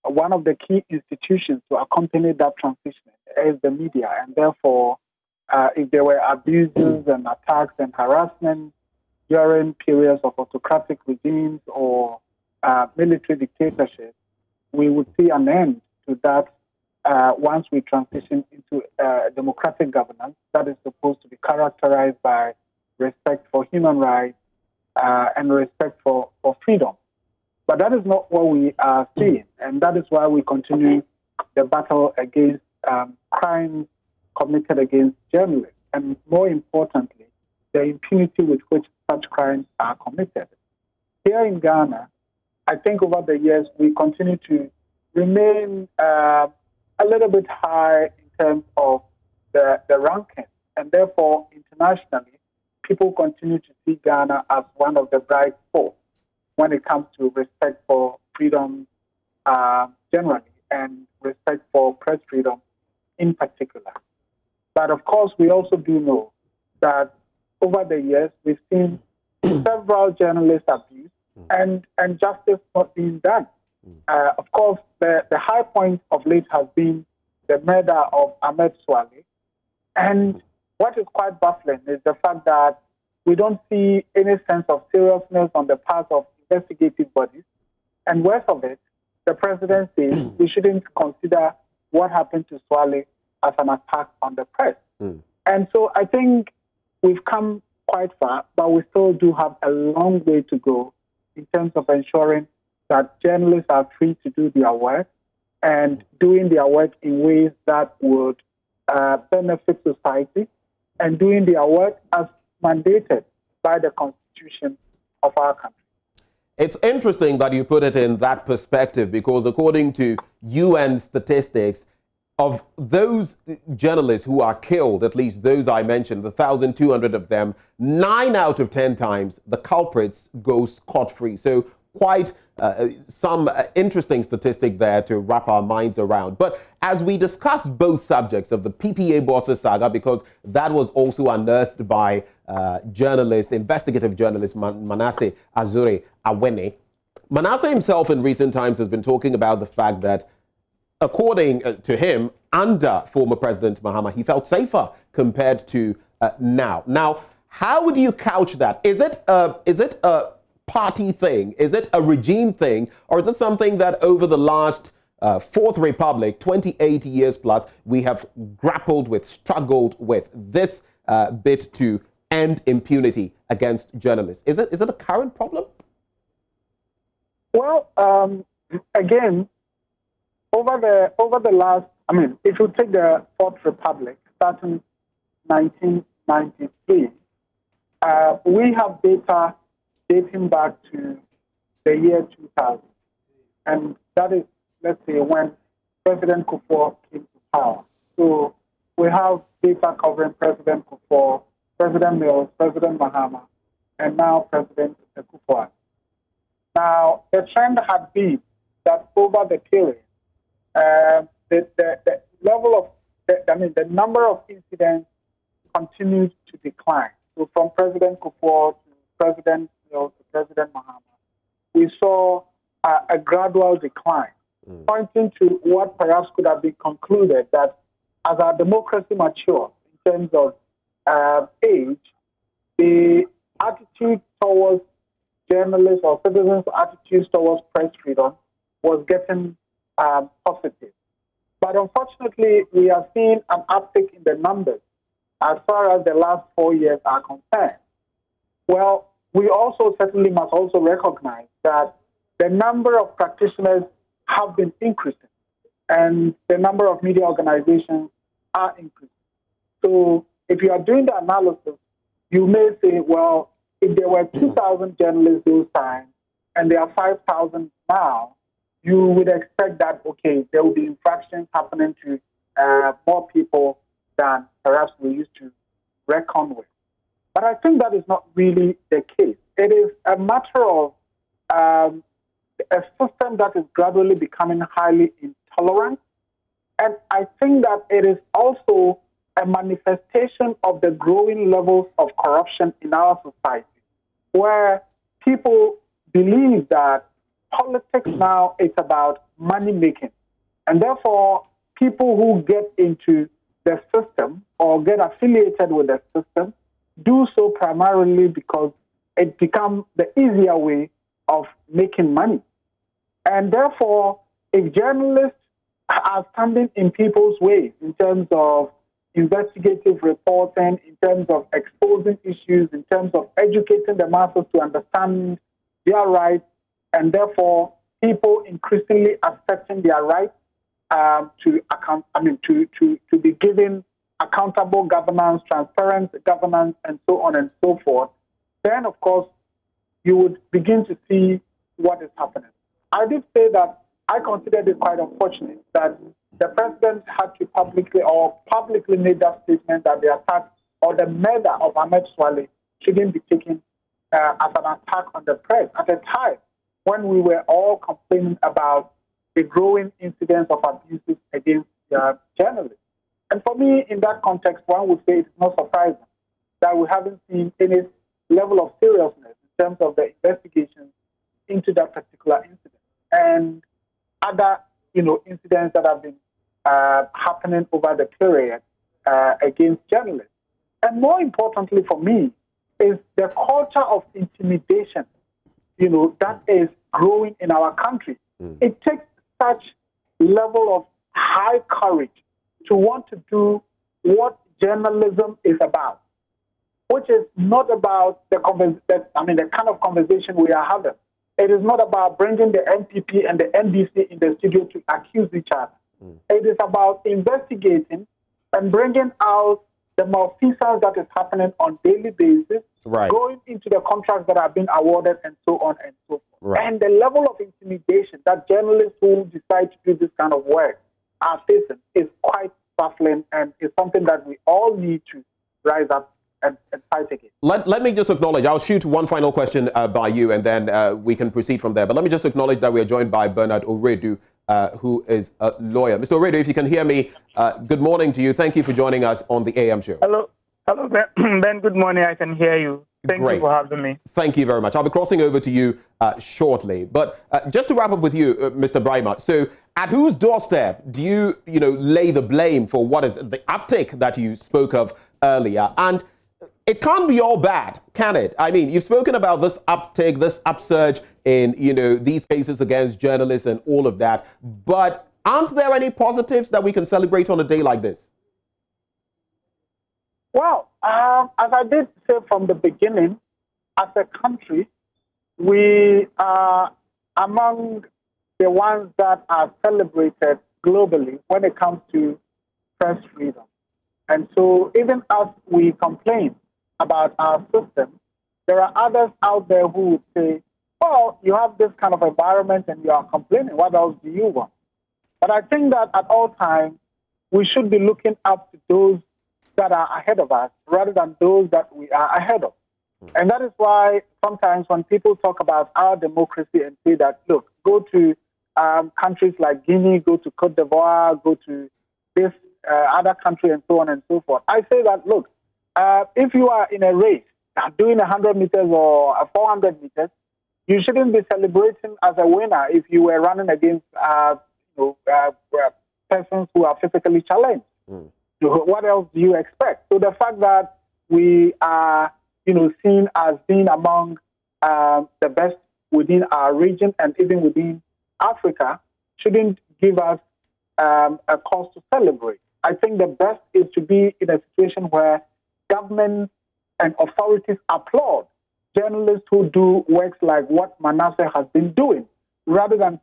one of the key institutions to accompany that transition is the media. And therefore, if there were abuses and attacks and harassment during periods of autocratic regimes or military dictatorship, we would see an end to that once we transition into democratic governance that is supposed to be characterized by respect for human rights and respect for freedom. But that is not what we are seeing, and that is why we continue the battle against crimes committed against journalists, and more importantly, the impunity with which such crimes are committed. Here in Ghana, I think over the years we continue to remain a little bit high in terms of the ranking, and therefore internationally, people continue to see Ghana as one of the bright spots when it comes to respect for freedom generally and respect for press freedom in particular. But of course, we also do know that over the years, we've seen several journalists abused and justice not being done. Of course, the high point of late has been the murder of Ahmed Swale. And what is quite baffling is the fact that we don't see any sense of seriousness on the part of investigative bodies. And worse of it, the president says we shouldn't consider what happened to Swale as an attack on the press. And so I think we've come quite far, but we still do have a long way to go in terms of ensuring that journalists are free to do their work and doing their work in ways that would benefit society and doing their work as mandated by the Constitution of our country. It's interesting that you put it in that perspective because according to UN statistics, of those journalists who are killed, at least those I mentioned, the 1,200 of them, 9 out of 10 times the culprits go scot-free. So quite some interesting statistic there to wrap our minds around. But as we discuss both subjects of the PPA bosses saga, because that was also unearthed by investigative journalist Manasseh Azure Awene, Manasseh himself in recent times has been talking about the fact that according to him, under former President Mahama, he felt safer compared to now. Now, how would you couch that? Is it a party thing? Is it a regime thing? Or is it something that over the last Fourth Republic, 28 years plus, we have grappled with, struggled with this bit to end impunity against journalists? Is it a current problem? Well, again, over the last, if you take the Fourth Republic, starting 1993, we have data dating back to the year 2000. And that is, let's say, when President Kufuor came to power. So we have data covering President Kufuor, President Mills, President Mahama, and now President Kufuor. Now, the trend had been that over the period, the level of, the number of incidents continued to decline. So from President Kufuor to President Mills to President Mahama, we saw a gradual decline, pointing to what perhaps could have been concluded that as our democracy matures in terms of age, the attitude towards journalists or citizens' attitudes towards press freedom was getting positive. But unfortunately, we are seeing an uptick in the numbers as far as the last 4 years are concerned. Well, we also certainly must also recognize that the number of practitioners have been increasing and the number of media organizations are increasing. So if you are doing the analysis, you may say, well, if there were 2,000 journalists those times and there are 5,000 now, you would expect that, okay, there will be infractions happening to more people than perhaps we used to reckon with. But I think that is not really the case. It is a matter of a system that is gradually becoming highly intolerant. And I think that it is also a manifestation of the growing levels of corruption in our society, where people believe that politics now is about money making. And therefore, people who get into the system or get affiliated with the system do so primarily because it becomes the easier way of making money. And therefore, if journalists are standing in people's ways in terms of investigative reporting, in terms of exposing issues, in terms of educating the masses to understand their rights, and therefore people increasingly accepting their rights to be given accountable governance, transparent governance, and so on and so forth, then of course you would begin to see what is happening. I did say that I considered it quite unfortunate that the president had to publicly made that statement that the attack or the murder of Ahmed Swale shouldn't be taken as an attack on the press at a time when we were all complaining about the growing incidence of abuses against journalists. And for me, in that context, one would say it's not surprising that we haven't seen any level of seriousness in terms of the investigation into that particular incident and other, incidents that have been happening over the period against journalists. And more importantly for me is the culture of intimidation, that is growing in our country. It takes such level of high courage to want to do what journalism is about, which is not about the kind of conversation we are having. It is not about bringing the NPP and the NDC in the studio to accuse each other. It is about investigating and bringing out the malfeasance that is happening on a daily basis, going into the contracts that have been awarded, and so on and so forth. And the level of intimidation that journalists who decide to do this kind of work are facing is quite baffling, and is something that we all need to rise up and fight against. Let me just acknowledge, I'll shoot one final question by you, and then we can proceed from there. But let me just acknowledge that we are joined by Bernard Oredu, who is a lawyer. Mr. Oredu, if you can hear me, good morning to you. Thank you for joining us on the AM show. Hello, Ben. Good morning. I can hear you. Thank you for having me. Thank you very much. I'll be crossing over to you shortly. But just to wrap up with you, Mr. Brahima, so at whose doorstep do you, lay the blame for what is the uptick that you spoke of earlier? And it can't be all bad, can it? I mean, you've spoken about this uptick, this upsurge in, these cases against journalists and all of that. But aren't there any positives that we can celebrate on a day like this? Well, as I did say from the beginning, as a country, we are among the ones that are celebrated globally when it comes to press freedom. And so even as we complain about our system, there are others out there who would say, well, you have this kind of environment and you are complaining. What else do you want? But I think that at all times, we should be looking up to those that are ahead of us rather than those that we are ahead of. And that is why sometimes when people talk about our democracy and say that, look, go to countries like Guinea, go to Cote d'Ivoire, go to this other country and so on and so forth, I say that, look, if you are in a race doing 100 meters or 400 meters, you shouldn't be celebrating as a winner if you were running against persons who are physically challenged. So what else do you expect? So the fact that we are, seen as being among the best within our region and even within Africa shouldn't give us a cause to celebrate. I think the best is to be in a situation where government and authorities applaud journalists who do works like what Manasseh has been doing, rather than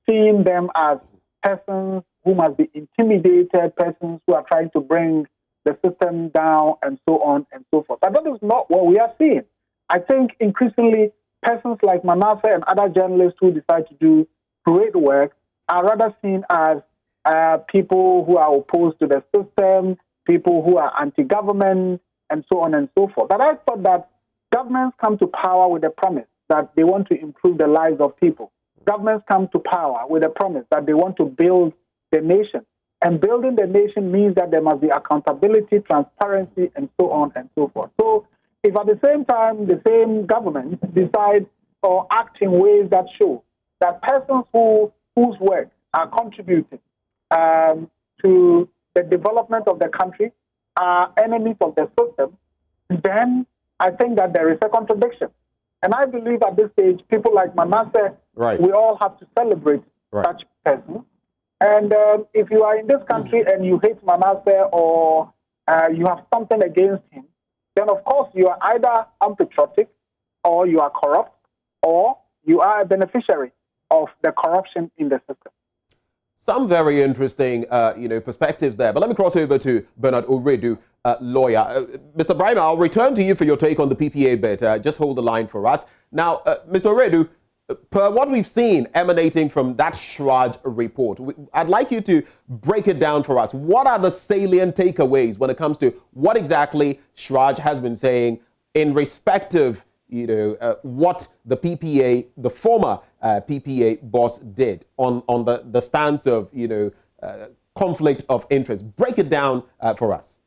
seeing them as persons who must be intimidated, persons who are trying to bring the system down, and so on and so forth. But that is not what we are seeing. I think increasingly persons like Manasseh and other journalists who decide to do great work are rather seen as people who are opposed to the system, people who are anti-government, and so on and so forth. But I thought that governments come to power with a promise that they want to improve the lives of people. Governments come to power with a promise that they want to build the nation. And building the nation means that there must be accountability, transparency, and so on and so forth. So if at the same time the same government decide or act in ways that show that persons whose work are contributing to the development of the country are enemies of the system, then I think that there is a contradiction. And I believe at this stage, people like Manasseh, we all have to celebrate such persons. And if you are in this country and you hate Manasseh or you have something against him, then of course you are either unpatriotic or you are corrupt or you are a beneficiary of the corruption in the system. Some very interesting, perspectives there. But let me cross over to Bernard Oredu, lawyer. Mr. Brima, I'll return to you for your take on the PPA bit. Just hold the line for us. Now, Mr. Oredu, per what we've seen emanating from that Shraj report, I'd like you to break it down for us. What are the salient takeaways when it comes to what exactly Shraj has been saying in respect of what the PPA, the former PPA boss did on the stance of, conflict of interest? Break it down for us.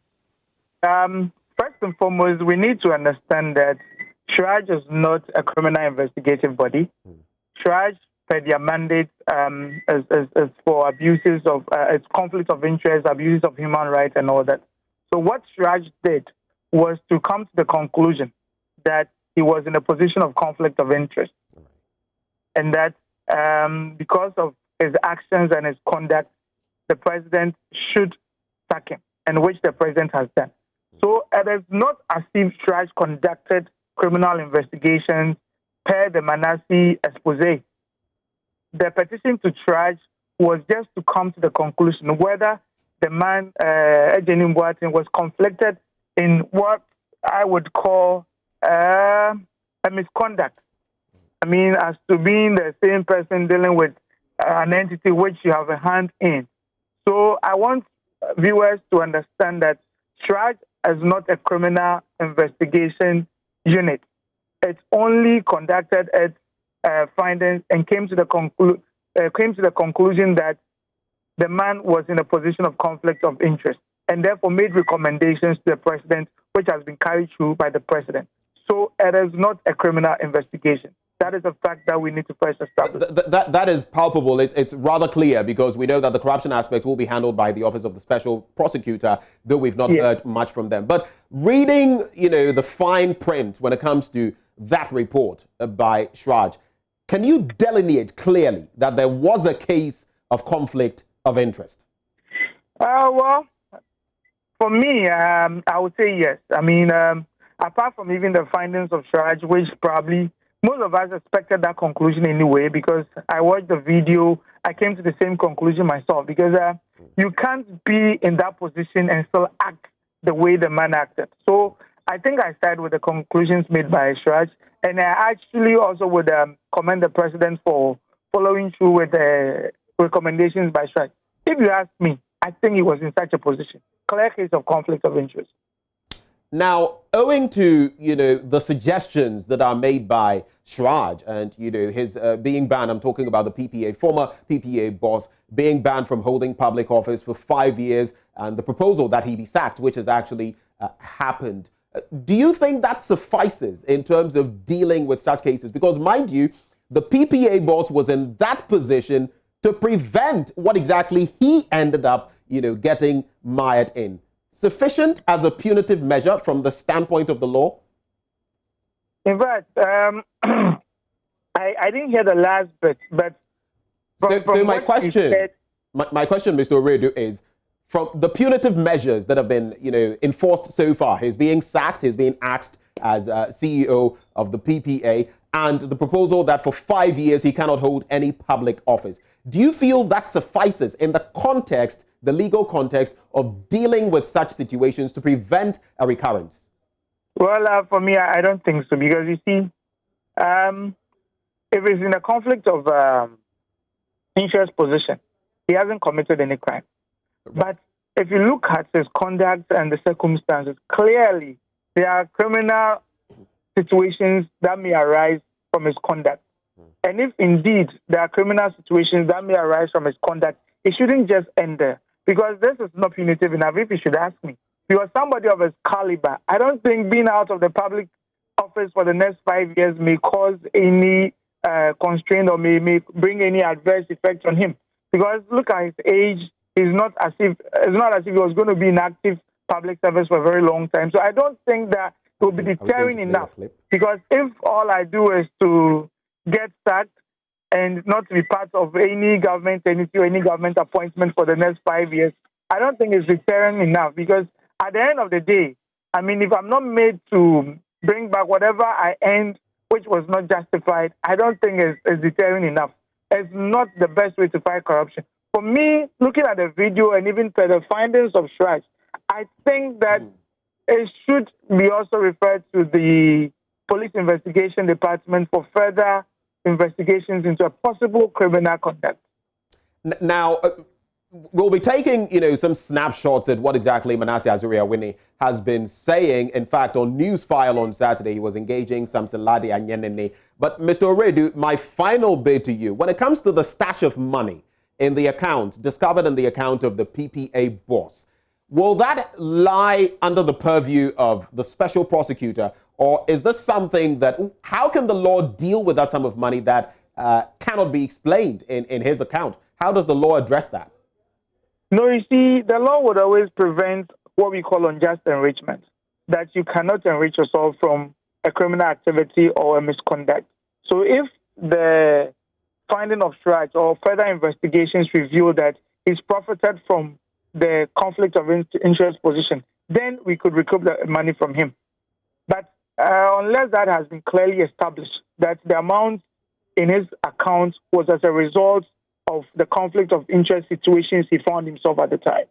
First and foremost, we need to understand that Shraj is not a criminal investigative body. Shraj, per their mandate, is for abuses of, it's conflict of interest, abuses of human rights and all that. So what Shraj did was to come to the conclusion that he was in a position of conflict of interest. And that because of his actions and his conduct, the president should sack him, and which the president has done. So it is not as if Shraj conducted criminal investigations per the Manasseh expose. The petition to Shraj was just to come to the conclusion whether the man, Ejeni Mboaten, was conflicted in what I would call a misconduct. I mean, as to being the same person dealing with an entity which you have a hand in. So I want viewers to understand that Shraj is not a criminal investigation unit. It only conducted its findings and came to the conclusion that the man was in a position of conflict of interest, and therefore made recommendations to the president, which has been carried through by the president. So it is not a criminal investigation. That is a fact that we need to first establish. That is palpable. It's rather clear because we know that the corruption aspect will be handled by the Office of the Special Prosecutor, though we've not heard much from them. But reading, the fine print when it comes to that report by Shraj, can you delineate clearly that there was a case of conflict of interest? Well, for me, I would say yes. I mean, apart from even the findings of Shraj, which probably most of us expected that conclusion anyway, because I watched the video, I came to the same conclusion myself, because you can't be in that position and still act the way the man acted. So I think I started with the conclusions made by Shraj, and I actually also would commend the president for following through with the recommendations by Shraj. If you ask me, I think he was in such a position. Clear case of conflict of interest. Now, owing to, the suggestions that are made by Shraj and, his being banned, I'm talking about the PPA, former PPA boss, being banned from holding public office for 5 years, and the proposal that he be sacked, which has actually happened. Do you think that suffices in terms of dealing with such cases? Because, mind you, the PPA boss was in that position to prevent what exactly he ended up, getting mired in. Sufficient as a punitive measure from the standpoint of the law? In fact, I didn't hear the last bit, but so my question, my question, Mr. Oredu, is from the punitive measures that have been, enforced so far. He's being sacked, he's being axed as CEO of the PPA, and the proposal that for 5 years he cannot hold any public office. Do you feel that suffices in the context, the legal context of dealing with such situations to prevent a recurrence? Well, for me, I don't think so, because you see, if it's in a conflict of interest position, he hasn't committed any crime. But if you look at his conduct and the circumstances, clearly there are criminal situations that may arise from his conduct. And if indeed there are criminal situations that may arise from his conduct, it shouldn't just end there. because this is not punitive enough, if you should ask me. Because somebody of his caliber, I don't think being out of the public office for the next 5 years may cause any constraint or may bring any adverse effect on him. Because look at his age, it's not as if he was going to be in active public service for a very long time. So I don't think that it will be deterring enough. Because if all I do is to get sacked and not to be part of any government entity or any government appointment for the next 5 years, I don't think it's deterring enough. Because at the end of the day, I mean, if I'm not made to bring back whatever I earned, which was not justified, I don't think it's deterring enough. It's not the best way to fight corruption. For me, looking at the video and even for the findings of Shraj, I think that it should be also referred to the Police Investigation Department for further investigations into a possible criminal conduct. Now, we'll be taking, some snapshots at what exactly Manasseh Asuri-Awini has been saying. In fact, on Newsfile on Saturday, he was engaging Samson Ladi Anyenene. But Mr. Oredu, my final bid to you, when it comes to the stash of money in the account, discovered in the account of the PPA boss, will that lie under the purview of the special prosecutor, or is this something that, how can the law deal with that sum of money that cannot be explained in his account? How does the law address that? No, you see, the law would always prevent what we call unjust enrichment, that you cannot enrich yourself from a criminal activity or a misconduct. So if the finding of Shraj or further investigations reveal that he's profited from the conflict of interest position, then we could recoup the money from him. But unless that has been clearly established, that the amount in his account was as a result of the conflict of interest situations he found himself at the time.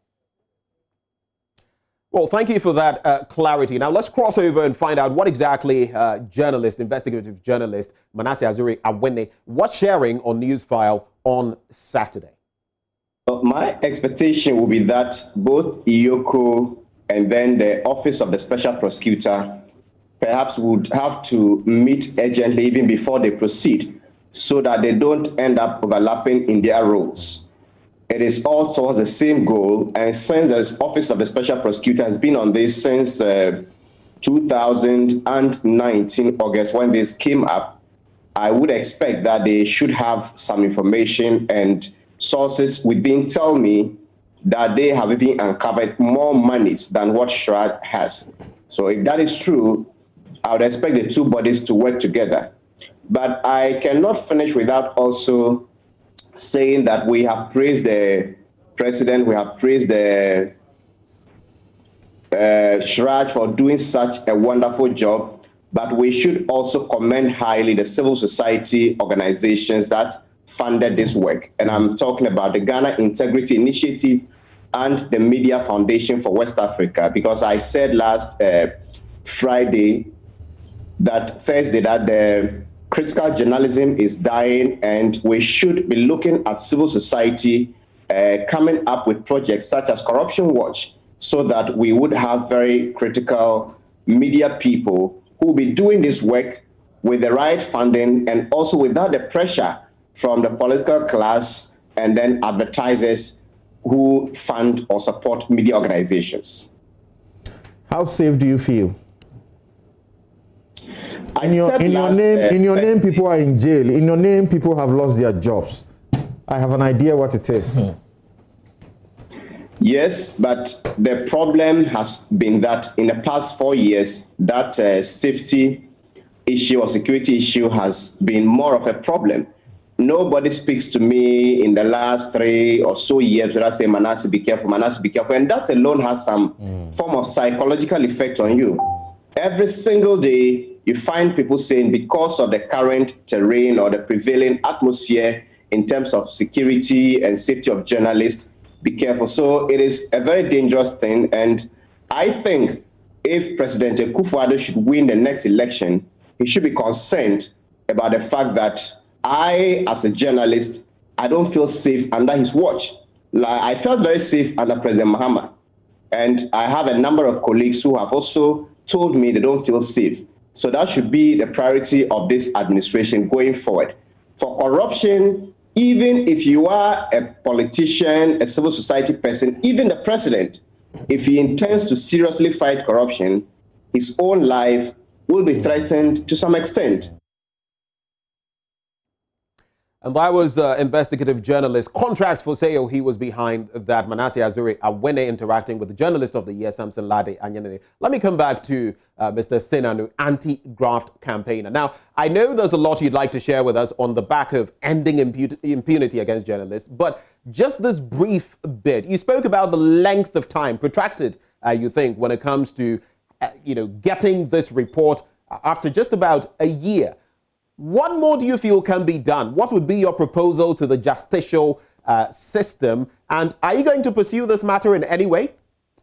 Well, thank you for that clarity. Now, let's cross over and find out what exactly investigative journalist Manasseh Asuri-Awini was sharing on Newsfile on Saturday. Well, my expectation will be that both IOCO and then the Office of the Special Prosecutor perhaps would have to meet urgently even before they proceed, so that they don't end up overlapping in their roles. It is all towards the same goal, and since the Office of the Special Prosecutor has been on this since 2019 August, when this came up, I would expect that they should have some information, and sources within tell me that they have even uncovered more monies than what Shraj has. So if that is true, I would expect the two bodies to work together. But I cannot finish without also saying that we have praised the president, we have praised the Shraj for doing such a wonderful job, but we should also commend highly the civil society organizations that funded this work. And I'm talking about the Ghana Integrity Initiative and the Media Foundation for West Africa, because I said last Thursday that the critical journalism is dying, and we should be looking at civil society coming up with projects such as Corruption Watch, so that we would have very critical media people who will be doing this work with the right funding and also without the pressure from the political class and then advertisers who fund or support media organizations. How safe do you feel? In your name, people are in jail. In your name, people have lost their jobs. I have an idea what it is. Yes, but the problem has been that in the past 4 years, that safety issue or security issue has been more of a problem. Nobody speaks to me in the last 3 or so years where I say, Manasseh, be careful, Manasseh, be careful. And that alone has some form of psychological effect on you. Every single day, you find people saying, because of the current terrain or the prevailing atmosphere in terms of security and safety of journalists, be careful. So it is a very dangerous thing. And I think if President Akufo-Addo should win the next election, he should be concerned about the fact that I, as a journalist, I don't feel safe under his watch. I felt very safe under President Mahama. And I have a number of colleagues who have also told me they don't feel safe. So that should be the priority of this administration going forward. For corruption, even if you are a politician, a civil society person, even the president, if he intends to seriously fight corruption, his own life will be threatened to some extent. And that was investigative journalist Contracts for Sale. He was behind that. Manasseh Azuri Awene interacting with the journalist of the year, Samson Lade Anyanene. Let me come back to Mr. Senanu, anti-graft campaigner. Now, I know there's a lot you'd like to share with us on the back of ending impunity against journalists, but just this brief bit, you spoke about the length of time, protracted, you think, when it comes to, getting this report after just about a year. What more do you feel can be done? What would be your proposal to the justicial system? And are you going to pursue this matter in any way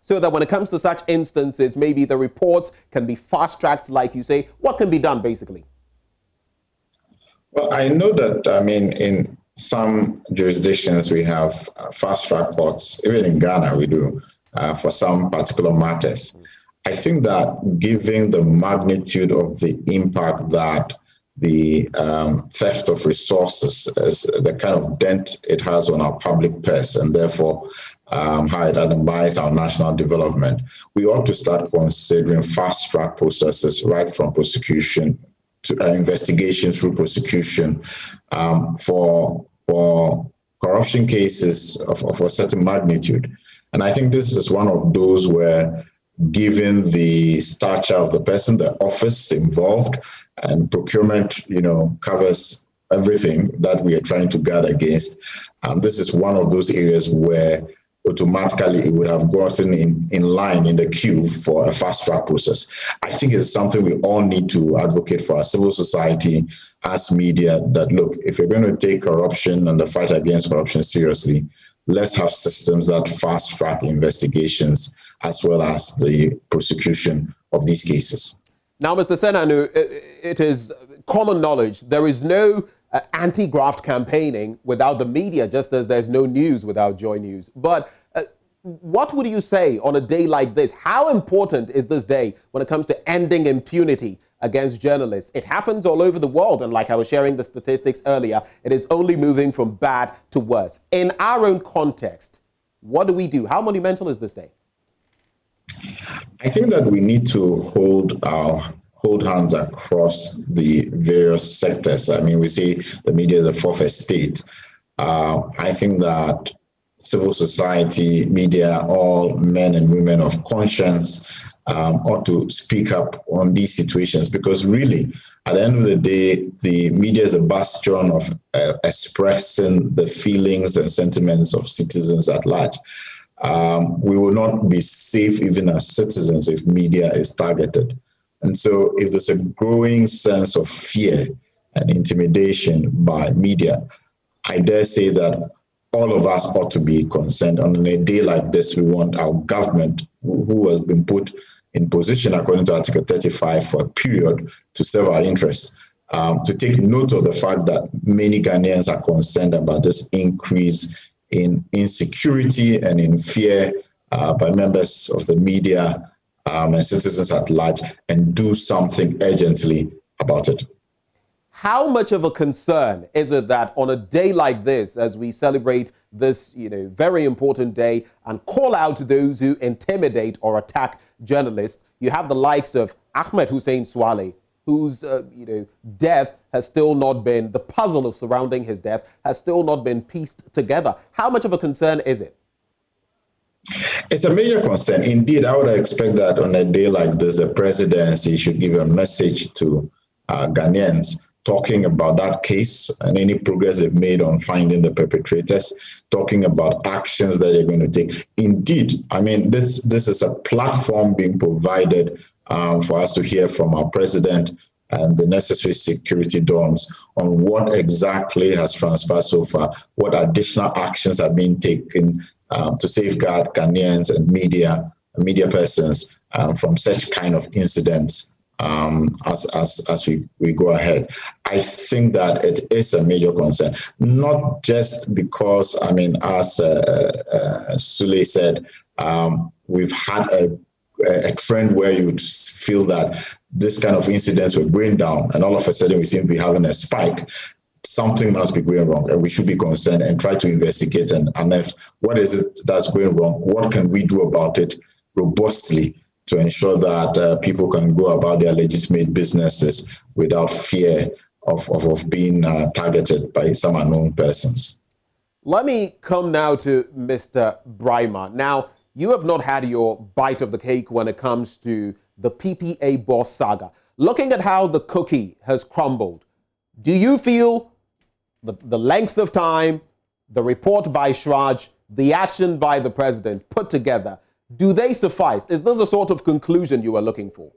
so that when it comes to such instances, maybe the reports can be fast-tracked, like you say? What can be done, basically? Well, I know that, in some jurisdictions we have fast-track courts. Even in Ghana, we do, for some particular matters. I think that given the magnitude of the impact that the theft of resources, as the kind of dent it has on our public purse, and therefore how it undermines our national development, we ought to start considering fast-track processes right from prosecution to investigation through prosecution for corruption cases of a certain magnitude. And I think this is one of those where, given the stature of the person, the office involved, and procurement, covers everything that we are trying to guard against. This is one of those areas where automatically it would have gotten in line in the queue for a fast-track process. I think it's something we all need to advocate for as civil society, as media, that look, if you're going to take corruption and the fight against corruption seriously, let's have systems that fast-track investigations as well as the prosecution of these cases. Now, Mr. Senanu, it is common knowledge there is no anti-graft campaigning without the media, just as there's no news without Joy News. But what would you say on a day like this? How important is this day when it comes to ending impunity against journalists? It happens all over the world, and like I was sharing the statistics earlier, it is only moving from bad to worse. In our own context, what do we do? How monumental is this day? I think that we need to hold hands across the various sectors. We say the media is a fourth estate. I think that civil society, media, all men and women of conscience ought to speak up on these situations, because really, at the end of the day, the media is a bastion of expressing the feelings and sentiments of citizens at large. We will not be safe even as citizens if media is targeted. And so if there's a growing sense of fear and intimidation by media, I dare say that all of us ought to be concerned. On a day like this, we want our government, who has been put in position according to Article 35 for a period to serve our interests, to take note of the fact that many Ghanaians are concerned about this increase in insecurity and in fear by members of the media and citizens at large, and do something urgently about it. How much of a concern is it that on a day like this, as we celebrate this, very important day and call out those who intimidate or attack journalists, you have the likes of Ahmed Hussein Swale, whose death has still not been, the puzzle of surrounding his death has still not been pieced together. How much of a concern is it? It's a major concern. Indeed, I would expect that on a day like this, the presidency should give a message to Ghanaians talking about that case and any progress they've made on finding the perpetrators, talking about actions that they're going to take. Indeed, this is a platform being provided for us to hear from our president and the necessary security dons on what exactly has transpired so far, what additional actions are being taken to safeguard Ghanaians and media persons from such kind of incidents as we go ahead. I think that it is a major concern, not just because, as Sule said, we've had a trend where you would feel that this kind of incidents were going down, and all of a sudden we seem to be having a spike. something must be going wrong, and we should be concerned and try to investigate and unearth what is it that's going wrong. What can we do about it robustly to ensure that people can go about their legitimate businesses without fear of being targeted by some unknown persons. Let me come now to Mr. Brima. Now, you have not had your bite of the cake when it comes to the PPA boss saga. Looking at how the cookie has crumbled, do you feel the length of time, the report by Shraj, the action by the president put together, do they suffice? Is this a sort of conclusion you are looking for?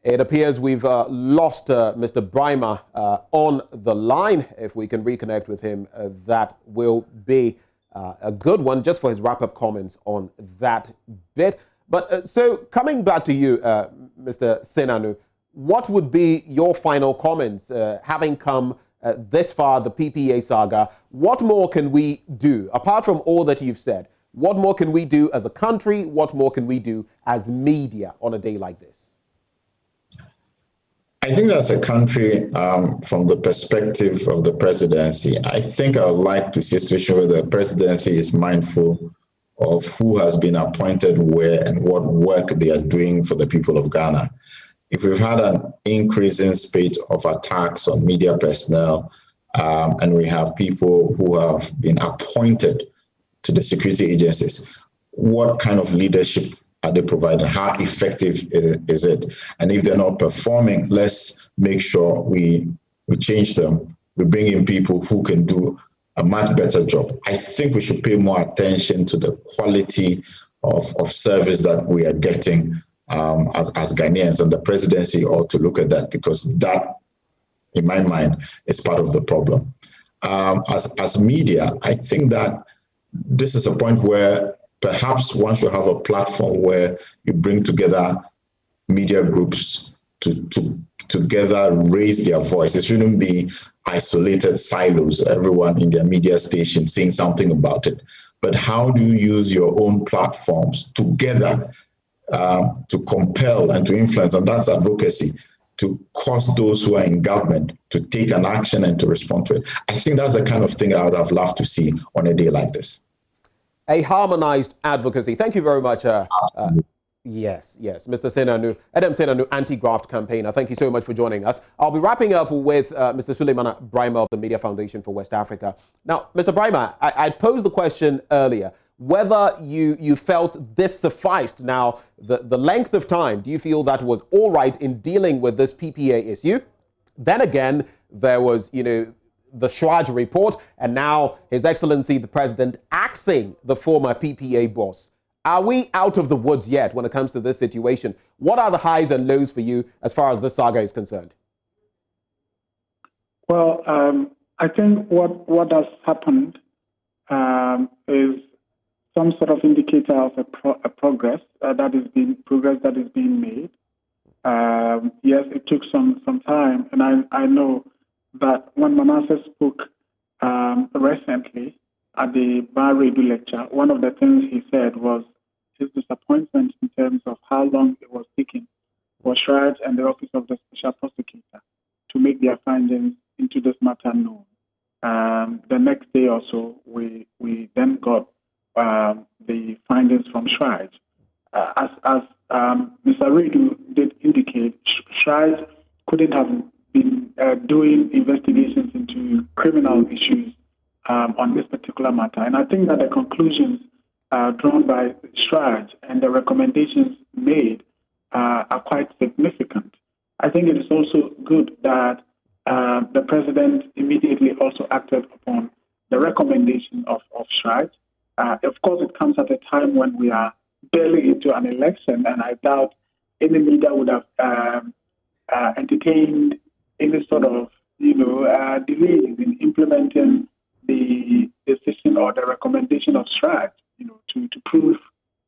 It appears we've lost Mr. Brima on the line. If we can reconnect with him, that will be a good one, just for his wrap-up comments on that bit. But so coming back to you, Mr. Senanu, what would be your final comments, having come this far, the PPA saga? What more can we do, apart from all that you've said? What more can we do as a country? What more can we do as media on a day like this? I think as a country, from the perspective of the presidency, I think I would like to see a situation where the presidency is mindful of who has been appointed where and what work they are doing for the people of Ghana. If we've had an increasing spate of attacks on media personnel, and we have people who have been appointed to the security agencies, what kind of leadership are they providing? How effective is it? And if they're not performing, let's make sure we change them. We bring in people who can do a much better job. I think we should pay more attention to the quality of service that we are getting as Ghanaians, and the presidency ought to look at that, because that, in my mind, is part of the problem. As media, I think that this is a point where perhaps one should have a platform where you bring together media groups to together raise their voice. It shouldn't be isolated silos, everyone in their media station saying something about it. But how do you use your own platforms together to compel and to influence, and that's advocacy, to cause those who are in government to take an action and to respond to it? I think that's the kind of thing I would have loved to see on a day like this. A harmonized advocacy. Thank you very much. Yes, Mr. Senanu, Adam Senanu, anti-graft campaigner. Thank you so much for joining us. I'll be wrapping up with Mr. Suleiman Brima of the Media Foundation for West Africa. Now, Mr. Brima, I posed the question earlier, whether you felt this sufficed. Now, the length of time, do you feel that was all right in dealing with this PPA issue? Then again, there was, the Shraj report, and now His Excellency the President axing the former PPA boss. Are we out of the woods yet when it comes to this situation? What are the highs and lows for you as far as this saga is concerned? Well, I think what has happened is some sort of indicator of a progress that is being made. Yes, it took some time, and I know that when Manasseh spoke recently at the Bar Radio lecture, one of the things he said was his disappointment in terms of how long it was taking for Shraj and the Office of the Special Prosecutor to make their findings into this matter known. The next day or so, we then got the findings from Shraj. As Mr. Redu did indicate, Shraj couldn't have been doing investigations into criminal issues on this particular matter. And I think that the conclusions drawn by Shraj and the recommendations made are quite significant. I think it is also good that the president immediately also acted upon the recommendation of Shraj. Of course, it comes at a time when we are barely into an election, and I doubt any leader would have entertained any sort of, delays in implementing the decision or the recommendation of Shraj, to prove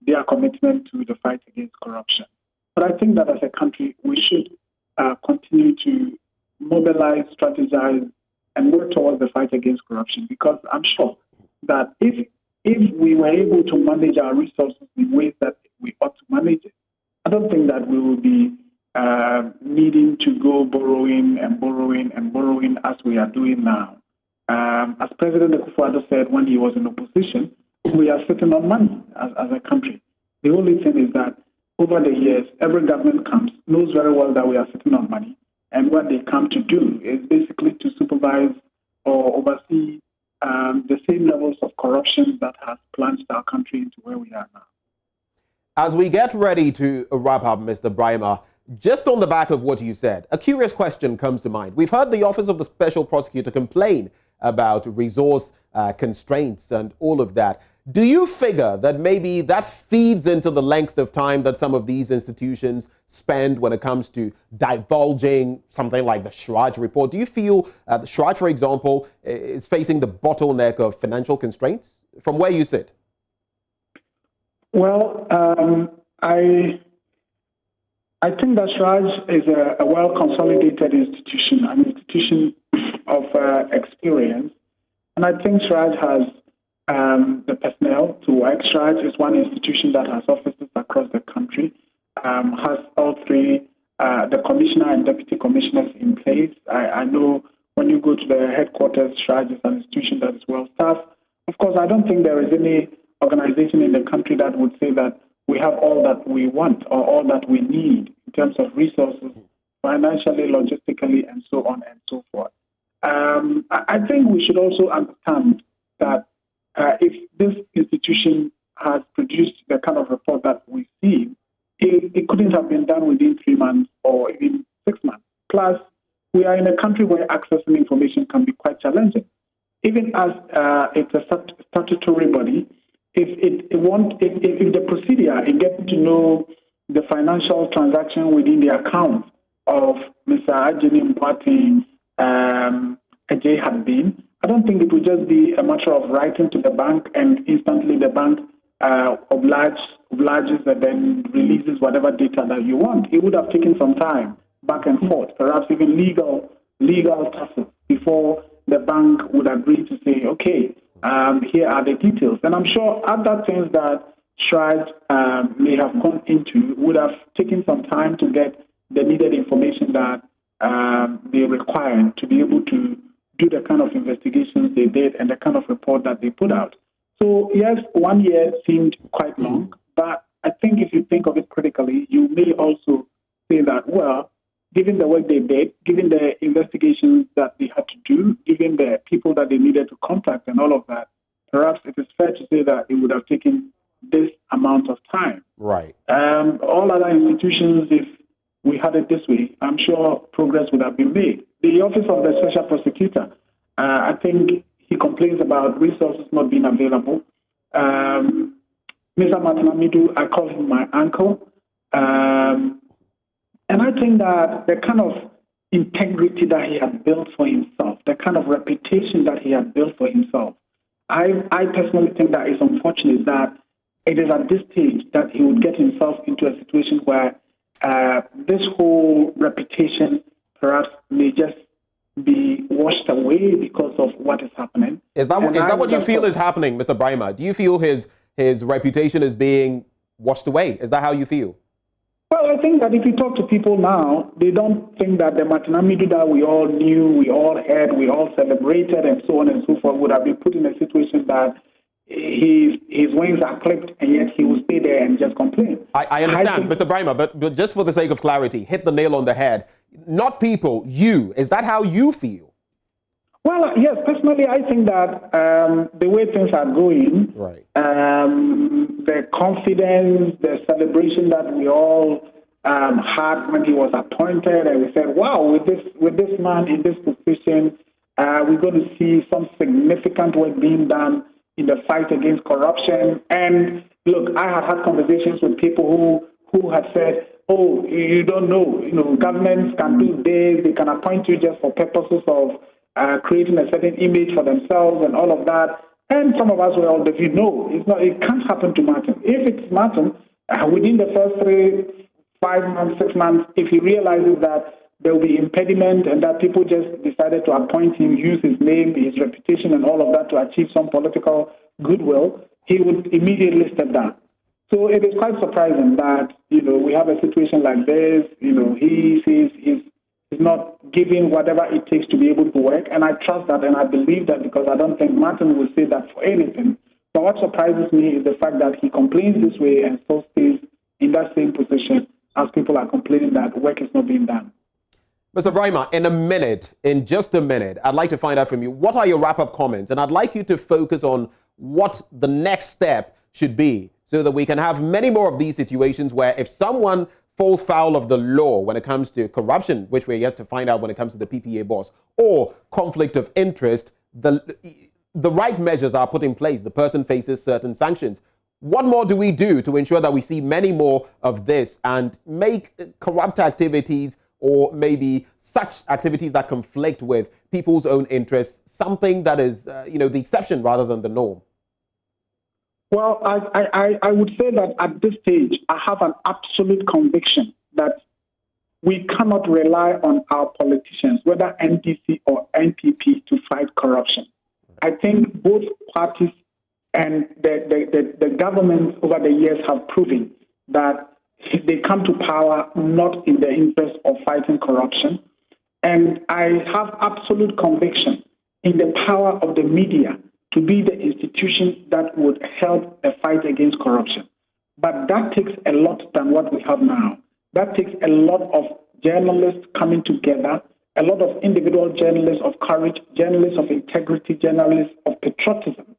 their commitment to the fight against corruption. But I think that as a country, we should continue to mobilize, strategize, and work towards the fight against corruption, because I'm sure that if we were able to manage our resources in ways that we ought to manage it, I don't think that we will be needing to go borrowing and borrowing and borrowing as we are doing now. As President Akufo-Addo said when he was in opposition, we are sitting on money as a country. The only thing is that over the years, every government comes, knows very well that we are sitting on money, and what they come to do is basically to supervise or oversee the same levels of corruption that has plunged our country into where we are now. As we get ready to wrap up, Mr. Brahima, just on the back of what you said, a curious question comes to mind. We've heard the Office of the Special Prosecutor complain about resource constraints and all of that. Do you figure that maybe that feeds into the length of time that some of these institutions spend when it comes to divulging something like the Shraj report? Do you feel the Shraj, for example, is facing the bottleneck of financial constraints from where you sit? Well, I think that Shraj is a well-consolidated institution, an institution of experience. And I think Shraj has the personnel to work. Shraj is one institution that has offices across the country, has all three, the commissioner and deputy commissioners in place. I know when you go to the headquarters, Shraj is an institution that is well staffed. Of course, I don't think there is any organization in the country that would say that we have all that we want or all that we need in terms of resources, financially, logistically, and so on and so forth. I think we should also understand that if this institution has produced the kind of report that we see, it couldn't have been done within 3 months or even 6 months. Plus, we are in a country where accessing information can be quite challenging. Even as it's a statutory body, if the procedure in getting to know the financial transaction within the account of Mr. Ajeni Mboate Ajay had been, I don't think it would just be a matter of writing to the bank and instantly the bank obliges and then releases whatever data that you want. It would have taken some time back and forth, perhaps even legal tussle before the bank would agree to say, okay, here are the details. And I'm sure other things that Shraj may have gone into would have taken some time to get the needed information that they required to be able to do the kind of investigations they did and the kind of report that they put out. So yes, 1 year seemed quite long, but I think if you think of it critically, you may also say that, well, given the work they did, given the investigations that they had to do, given the people that they needed to contact and all of that, perhaps it is fair to say that it would have taken this amount of time. Right. All other institutions, if we had it this way, I'm sure progress would have been made. The Office of the Special Prosecutor, I think he complains about resources not being available. Mr. Martin Amidu, I call him my uncle. And I think that the kind of integrity that he had built for himself, the kind of reputation that he had built for himself, I personally think that it's unfortunate that it is at this stage that he would get himself into a situation where this whole reputation perhaps may just be washed away because of what is happening. Is that what you feel is happening, Mr. Brahima? Do you feel his reputation is being washed away? Is that how you feel? Well, I think that if you talk to people now, they don't think that the Martin Amidu that we all knew, we all heard, we all celebrated, and so on and so forth would have been put in a situation that his wings are clipped, and yet he will stay there and just complain. I understand, Mr. Brahima, but just for the sake of clarity, hit the nail on the head. Not people, you. Is that how you feel? Well, yes, personally, I think that the way things are going, right. The confidence, the celebration that we all had when he was appointed, and we said, wow, with this man in this position, we're going to see some significant work being done in the fight against corruption. And look, I have had conversations with people who have said, oh, you don't know, governments can do this, they can appoint you just for purposes of creating a certain image for themselves and all of that. And some of us were all the view, no, it can't happen to Martin. If it's Martin, within the first 3, 5 months, 6 months, if he realizes that there will be impediment and that people just decided to appoint him, use his name, his reputation and all of that to achieve some political goodwill, he would immediately step down. So it is quite surprising that, we have a situation like this. He says he's not giving whatever it takes to be able to work. And I trust that and I believe that, because I don't think Martin will say that for anything. But what surprises me is the fact that he complains this way and still stays in that same position as people are complaining that work is not being done. Mr. Brima, in just a minute, I'd like to find out from you, what are your wrap-up comments? And I'd like you to focus on what the next step should be so that we can have many more of these situations where if someone falls foul of the law when it comes to corruption, which we're yet to find out when it comes to the PPA boss, or conflict of interest, the right measures are put in place. The person faces certain sanctions. What more do we do to ensure that we see many more of this and make corrupt activities or maybe such activities that conflict with people's own interests something that is, the exception rather than the norm? Well, I would say that at this stage, I have an absolute conviction that we cannot rely on our politicians, whether NDC or NPP, to fight corruption. I think both parties and the governments over the years have proven that they come to power not in the interest of fighting corruption. And I have absolute conviction in the power of the media to be the institution that would help the fight against corruption. But that takes a lot than what we have now. That takes a lot of journalists coming together, a lot of individual journalists of courage, journalists of integrity, journalists of patriotism,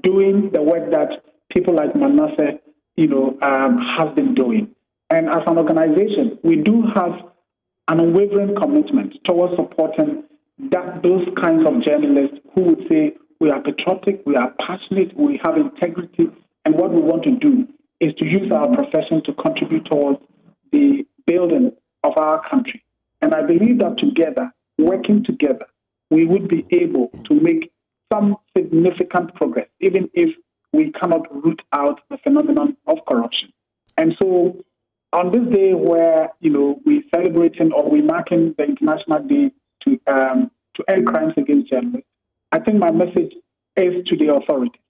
doing the work that people like Manasseh, have been doing. And as an organization, we do have an unwavering commitment towards supporting those kinds of journalists who would say, we are patriotic, we are passionate, we have integrity, and what we want to do is to use our profession to contribute towards the building of our country. And I believe that together, working together, we would be able to make some significant progress, even if we cannot root out the phenomenon of corruption. And so on this day where, we're celebrating or we're marking the International Day to end crimes against journalists, I think my message is to the authorities.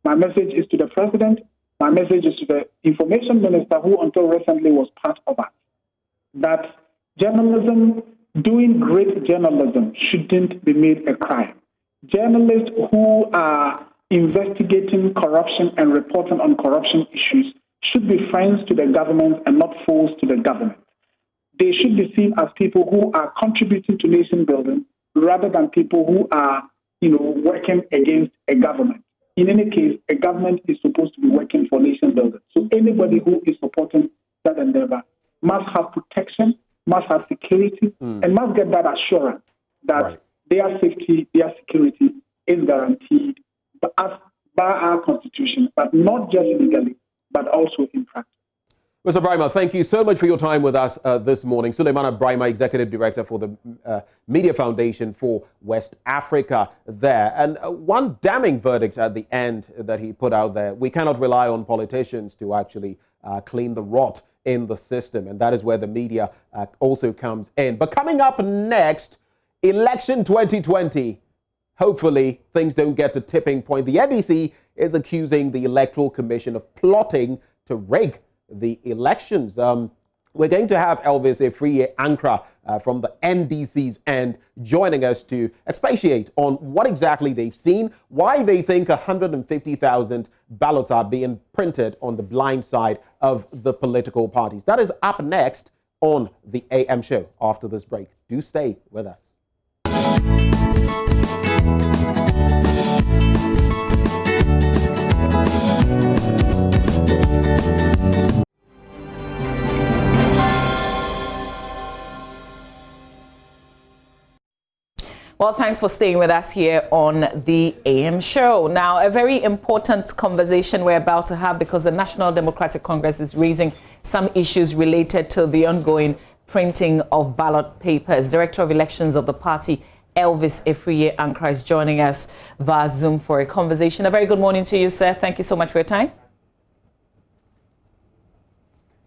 My message is to the president. My message is to the information minister, who until recently was part of us, that journalism, doing great journalism, shouldn't be made a crime. Journalists who are investigating corruption and reporting on corruption issues should be friends to the government and not foes to the government. They should be seen as people who are contributing to nation building rather than people who are, working against a government. In any case, a government is supposed to be working for nation building. So anybody who is supporting that endeavor must have protection, must have security, and must get that assurance that their safety, their security is guaranteed by our Constitution, but not just legally, but also in practice. Mr. Brima, thank you so much for your time with us this morning. Suleimana Brima, Executive Director for the Media Foundation for West Africa there. And one damning verdict at the end that he put out there: we cannot rely on politicians to actually clean the rot in the system. And that is where the media also comes in. But coming up next, election 2020. Hopefully, things don't get to tipping point. The NDC is accusing the Electoral Commission of plotting to rig the elections. We're going to have Elvis Efriye Ankra from the NDC's end joining us to expatiate on what exactly they've seen, why they think 150,000 ballots are being printed on the blind side of the political parties. That is up next on the AM show after this break. Do stay with us. Well, thanks for staying with us here on the AM show. Now, a very important conversation we're about to have, because the National Democratic Congress is raising some issues related to the ongoing printing of ballot papers. Director of Elections of the party, Elvis Efriye Ankra, is joining us via Zoom for a conversation. A very good morning to you, sir. Thank you so much for your time.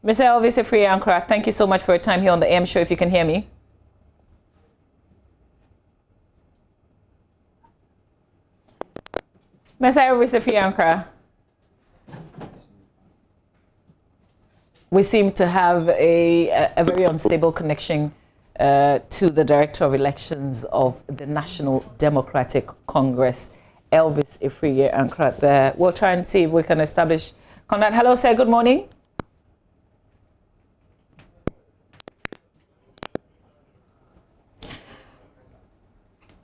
Mr. Elvis Efriye Ankra, thank you so much for your time here on the AM show, if you can hear me. Mr. Elvis Efriye Ankra. we seem to have a very unstable connection to the Director of Elections of the National Democratic Congress, Elvis Afriyie-Ankrah there. We'll try and see if we can establish contact. Hello, sir. Good morning.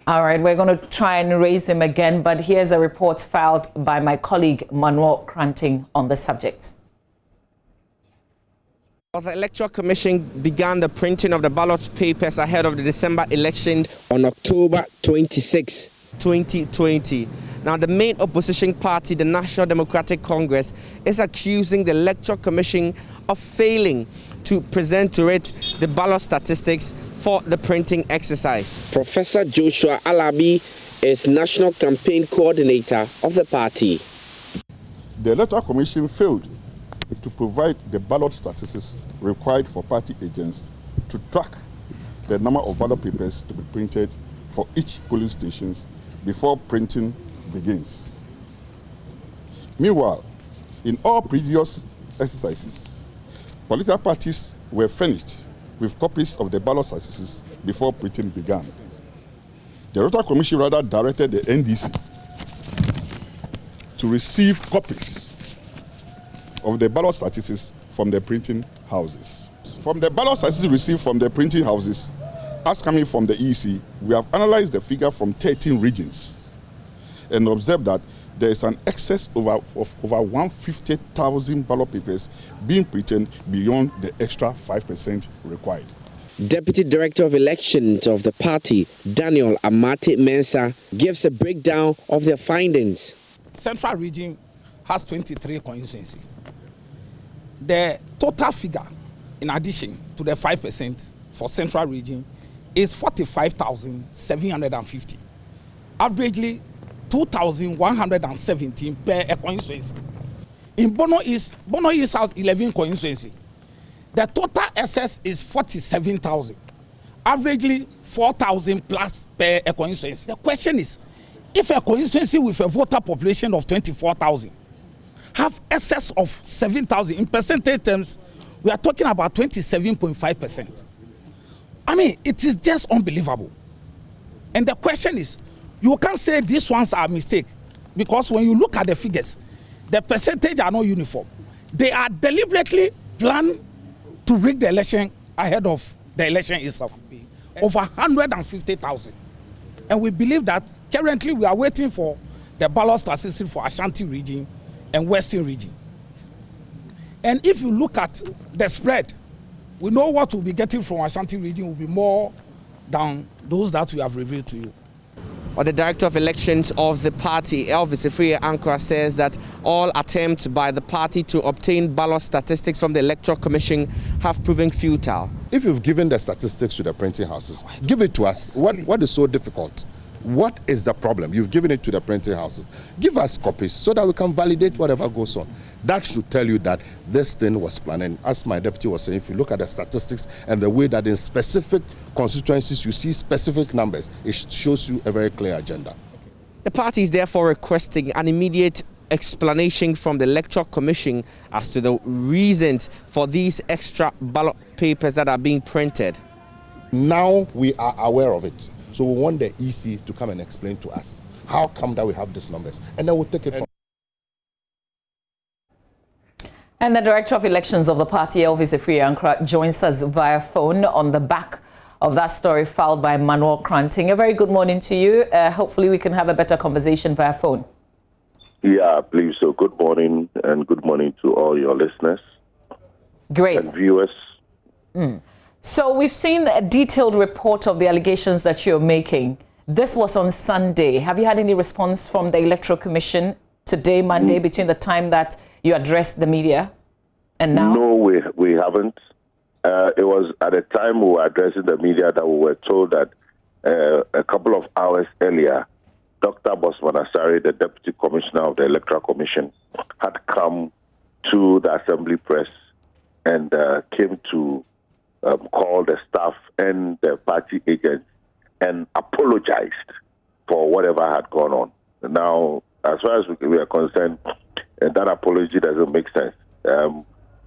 All right, we're going to try and raise him again, but here's a report filed by my colleague Manuel Kranting on the subject. The Electoral Commission began the printing of the ballot papers ahead of the December election on October 26, 2020. Now, the main opposition party, the National Democratic Congress, is accusing the Electoral Commission of failing to present to it the ballot statistics for the printing exercise. Professor Joshua Alabi is National Campaign Coordinator of the party. The Electoral Commission failed to provide the ballot statistics required for party agents to track the number of ballot papers to be printed for each polling stations before printing begins. Meanwhile, in all previous exercises, political parties were furnished with copies of the ballot statistics before printing began. The Electoral Commission rather directed the NDC to receive copies of the ballot statistics from the printing houses. From the ballot statistics received from the printing houses, as coming from the EC, we have analyzed the figure from 13 regions and observed that there is an excess of over 150,000 ballot papers being printed beyond the extra 5% required. Deputy Director of Elections of the party, Daniel Amate Mensah, gives a breakdown of their findings. Central region has 23 constituencies. The total figure, in addition to the 5% for Central region, is 45,750. Averagely, 2,117 per constituency. In Bono East South 11 constituency, the total excess is 47,000, averagely 4,000 plus per constituency. The question is, if a constituency with a voter population of 24,000 have excess of 7,000, in percentage terms, we are talking about 27.5%. I mean, it is just unbelievable. And the question is, you can't say these ones are a mistake, because when you look at the figures, the percentage are not uniform. They are deliberately planned to rig the election ahead of the election itself. Over 150,000. And we believe that currently we are waiting for the ballot statistics for Ashanti region and Western region. And if you look at the spread, we know what we'll be getting from Ashanti region will be more than those that we have revealed to you. Or the Director of Elections of the party, Elvis Afriyie-Ankrah, says that all attempts by the party to obtain ballot statistics from the Electoral Commission have proven futile. If you've given the statistics to the printing houses, give it to us. What is so difficult? What is the problem? You've given it to the printing houses. Give us copies so that we can validate whatever goes on. That should tell you that this thing was planned. And as my deputy was saying, if you look at the statistics and the way that in specific constituencies you see specific numbers, it shows you a very clear agenda. The party is therefore requesting an immediate explanation from the Electoral Commission as to the reasons for these extra ballot papers that are being printed. Now we are aware of it. So we want the EC to come and explain to us how come that we have these numbers, and then we'll take it from. And the Director of Elections of the party, Elvis Afriyie-Ankrah, joins us via phone on the back of that story filed by Manuel Kranting. A very good morning to you. Hopefully we can have a better conversation via phone. Yeah, I believe so. Good morning, and good morning to all your listeners. Great. And viewers. So we've seen a detailed report of the allegations that you're making. This was on Sunday. Have you had any response from the Electoral Commission today, Monday, between the time that you addressed the media and now? No, we haven't. It was at a time we were addressing the media that we were told that a couple of hours earlier, Dr. Bosman Asare, the Deputy Commissioner of the Electoral Commission, had come to the Assembly Press and came to call the staff and the party agents and apologized for whatever had gone on. Now, as far as we are concerned, that apology doesn't make sense.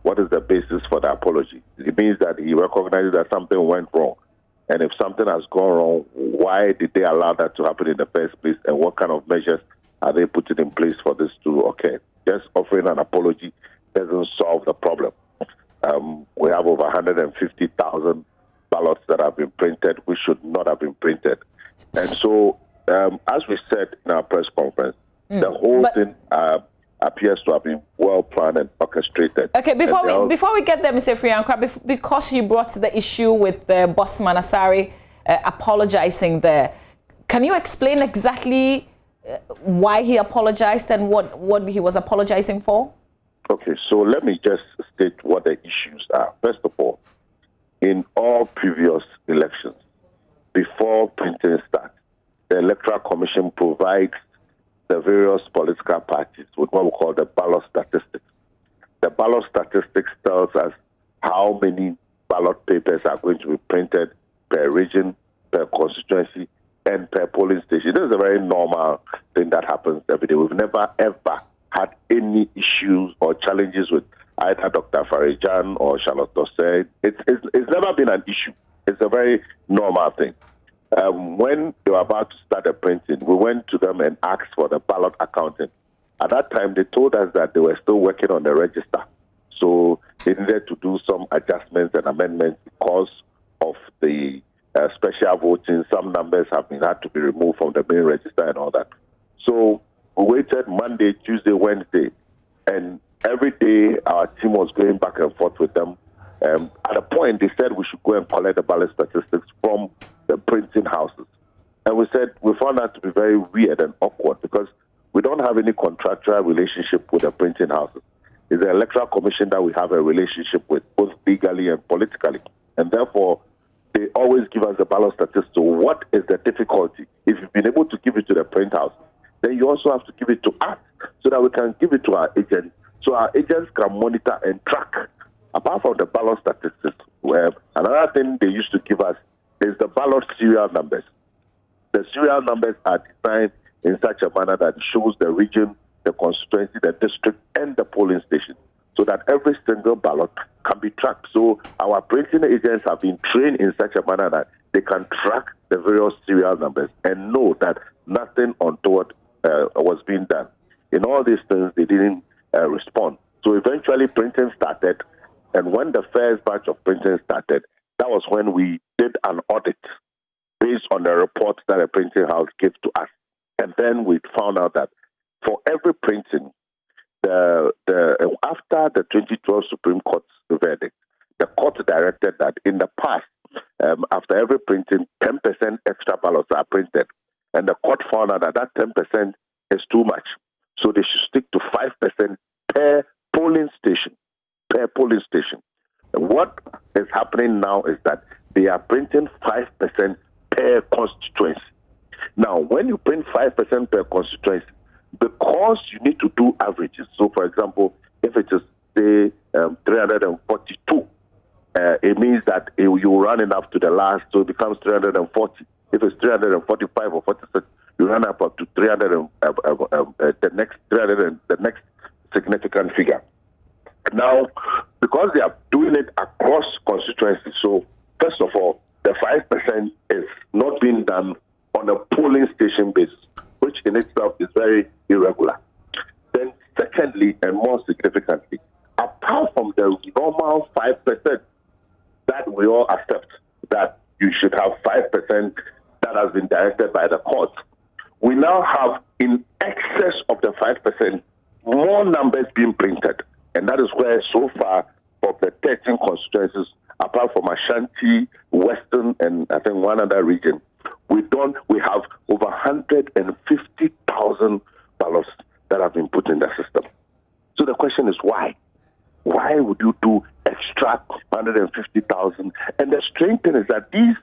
what is the basis for the apology? It means that he recognizes that something went wrong. And if something has gone wrong, why did they allow that to happen in the first place? And what kind of measures are they putting in place for this to occur? Just offering an apology doesn't solve the problem. We have over 150,000 ballots that have been printed, which should not have been printed. And so, as we said in our press conference, the whole thing appears to have been well planned and orchestrated. Okay, before we get there, Mr. Afriankwa, because you brought the issue with Boss Manasari apologizing there, can you explain exactly why he apologized and what he was apologizing for? Okay, so let me just state what the issues are. First of all, in all previous elections, before printing starts, the Electoral Commission provides the various political parties with what we call the ballot statistics. The ballot statistics tells us how many ballot papers are going to be printed per region, per constituency, and per polling station. This is a very normal thing that happens every day. We've never, ever had any issues or challenges with either Dr. Farijan or Charlotte Dossé. It's never been an issue. It's a very normal thing. When they were about to start the printing, we went to them and asked for the ballot accounting. At that time, they told us that they were still working on the register. So they needed to do some adjustments and amendments because of the special voting. Some numbers have had to be removed from the main register and all that. So we waited Monday, Tuesday, Wednesday, and every day our team was going back and forth with them. At a point, they said we should go and collect the ballot statistics from the printing houses. And we found that to be very weird and awkward because we don't have any contractual relationship with the printing houses. It's the Electoral Commission that we have a relationship with, both legally and politically. And therefore, they always give us the ballot statistics. So what is the difficulty? If you've been able to give it to the print house, then you also have to give it to us so that we can give it to our agents, so our agents can monitor and track. Apart from the ballot statistics, another thing they used to give us is the ballot serial numbers. The serial numbers are designed in such a manner that it shows the region, the constituency, the district, and the polling station, so that every single ballot can be tracked. So our printing agents have been trained in such a manner that they can track the various serial numbers and know that nothing untoward was being done. In all these things, they didn't respond. So eventually printing started, and when the first batch of printing started, that was when we did an audit based on the report that the printing house gave to us. And then we found out that for every printing, after the 2012 Supreme Court's verdict, the court directed that in the past, after every printing, 10% extra ballots are printed. And the court found out that that 10% is too much. So they should stick to 5% per polling station. Per polling station. And what is happening now is that they are printing 5% per constituency. Now, when you print 5% per constituency, because you need to do averages. So, for example, if it is, say, 342, it means that you run it up to the last, so it becomes 340. If it's 345 or 46, you run up to 300, the next significant figure. Now, because they are doing it across constituencies, so first of all, the 5% is not being done on a polling station basis, which in itself is very irregular. Then secondly, and more significantly, apart from the normal 5% that we all accept, that you should have 5% that has been directed by the court, we now have in excess of the 5% more numbers being printed. And that is where so far of the 13 constituencies, apart from Ashanti, Western, and I think one other region, we have over 150,000 ballots that have been put in the system. So the question is why? Why would you do extra 150,000? And the strange thing is that these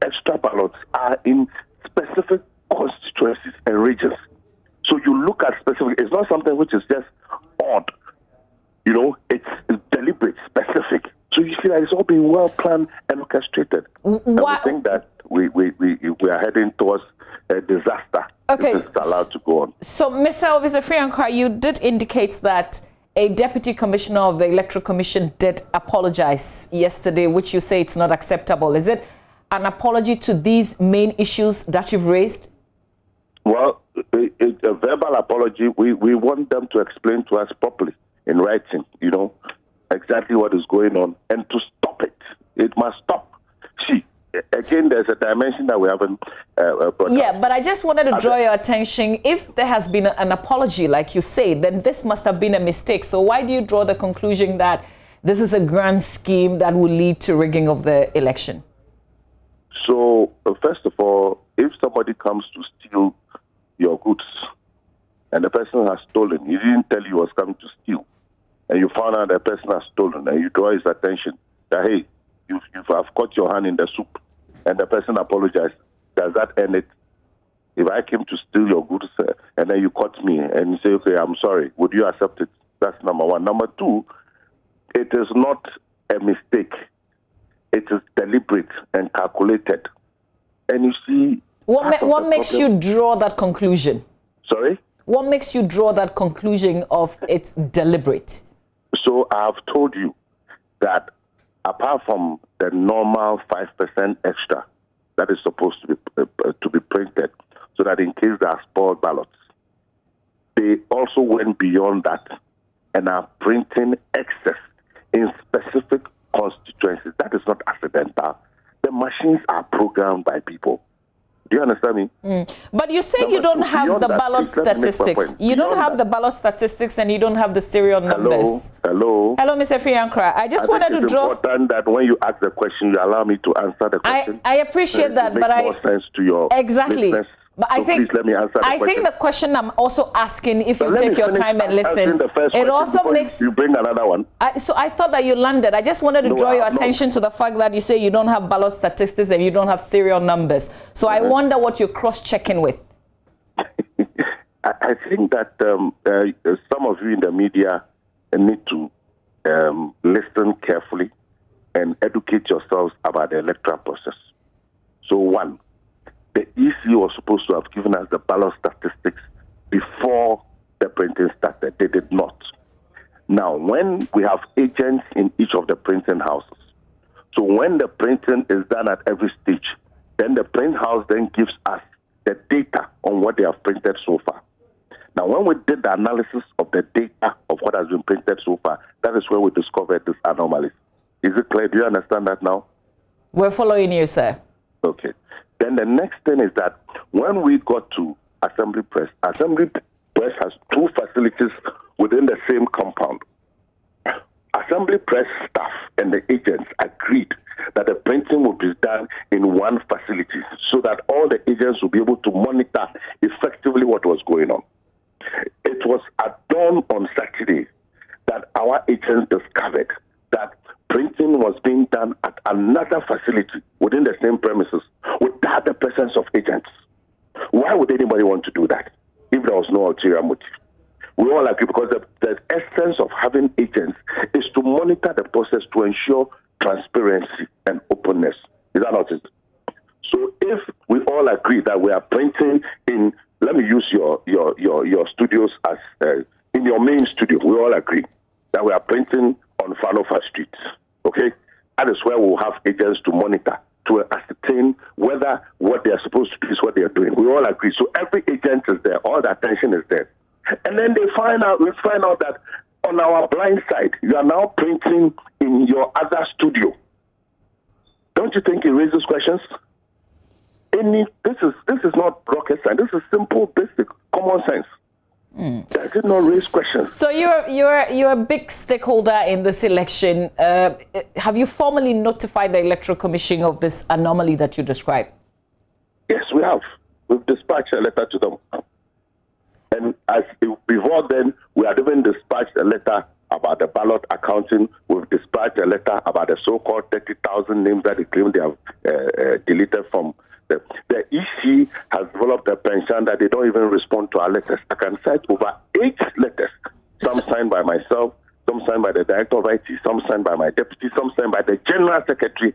extra ballots are in specific constituencies and regions. So you look at specific, it's not something which is just odd. You know, it's deliberate, specific. So you see that it's all being well planned and orchestrated. And we think that we are heading towards a disaster. Okay. If it's allowed to go on. So, Mr. Elvis Afriankwa, you did indicate that a deputy commissioner of the Electoral Commission did apologize yesterday, which you say it's not acceptable. Is it an apology to these main issues that you've raised? Well, it's a verbal apology. We want them to explain to us properly in writing, you know, exactly what is going on and to stop it. It must stop. See, again, there's a dimension that we haven't brought up. But I just wanted to draw your attention. If there has been an apology, like you say, then this must have been a mistake. So why do you draw the conclusion that this is a grand scheme that will lead to rigging of the election? So, first of all, if somebody comes to steal your goods and the person has stolen, he didn't tell you he was coming to steal, and you found out the person has stolen, and you draw his attention that, hey, you have caught your hand in the soup, and the person apologized, does that end it? If I came to steal your goods and then you caught me and you say, okay, I'm sorry, would you accept it? That's number one. Number two, it is not a mistake. It is deliberate and calculated. And you see... What makes you draw that conclusion? Sorry? What makes you draw that conclusion of it's deliberate? So I have told you that apart from the normal 5% extra that is supposed to be printed, so that in case there are spoiled ballots, they also went beyond that and are printing excess in specific constituencies. That is not accidental. The machines are programmed by people. Do you understand me? But you say you don't have the ballot statistics. You don't have the ballot statistics and you don't have the serial numbers. Hello, Mr. Fiankra. I just wanted to draw... It's important that when you ask the question, you allow me to answer the question. I appreciate that, but more sense to your exactly. listeners. But I think, please let me answer the question. I think the question I'm also asking, if you take your time and listen, it also makes... You bring another one. So I thought that you landed. I just wanted to draw your attention to the fact that you say you don't have ballot statistics and you don't have serial numbers. So I wonder what you're cross-checking with. I think that some of you in the media need to listen carefully and educate yourselves about the electoral process. So one, the EC was supposed to have given us the ballot statistics before the printing started. They did not. Now, when we have agents in each of the printing houses, so when the printing is done at every stage, then the print house then gives us the data on what they have printed so far. Now, when we did the analysis of the data of what has been printed so far, that is where we discovered this anomaly. Is it clear? Do you understand that now? We're following you, sir. Okay. Then the next thing is that when we got to Assembly Press has two facilities within the same compound. Assembly Press staff and the agents agreed that the printing would be done in one facility so that all the agents will be able to monitor effectively what was going on. It was at dawn on Saturday that our agents discovered that printing was being done at another facility within the same premises without the presence of agents. Why would anybody want to do that if there was no ulterior motive? We all agree because the essence of having agents is to monitor the process to ensure transparency and openness. Is that not it? So if we all agree that we are printing in, let me use your studios as, in your main studio, we all agree that we are printing on Fanofa Street, okay? That is where we'll have agents to monitor, to ascertain whether what they are supposed to do is what they are doing. We all agree. So every agent is there, all the attention is there. And then we find out that on our blind side, you are now printing in your other studio. Don't you think it raises questions? This is not rocket science. This is simple, basic, common sense. That did not raise questions. So you're a big stakeholder in this election. Have you formally notified the Electoral Commission of this anomaly that you described? Yes, we have. We've dispatched a letter to them. And as before then, we had even dispatched a letter about the ballot accounting. We've dispatched a letter about the so-called 30,000 names that they claim they have deleted from. The EC has developed a penchant that they don't even respond to our letters. I can cite over 8 letters, some signed by myself, some signed by the Director of IT, some signed by my deputy, some signed by the General Secretary.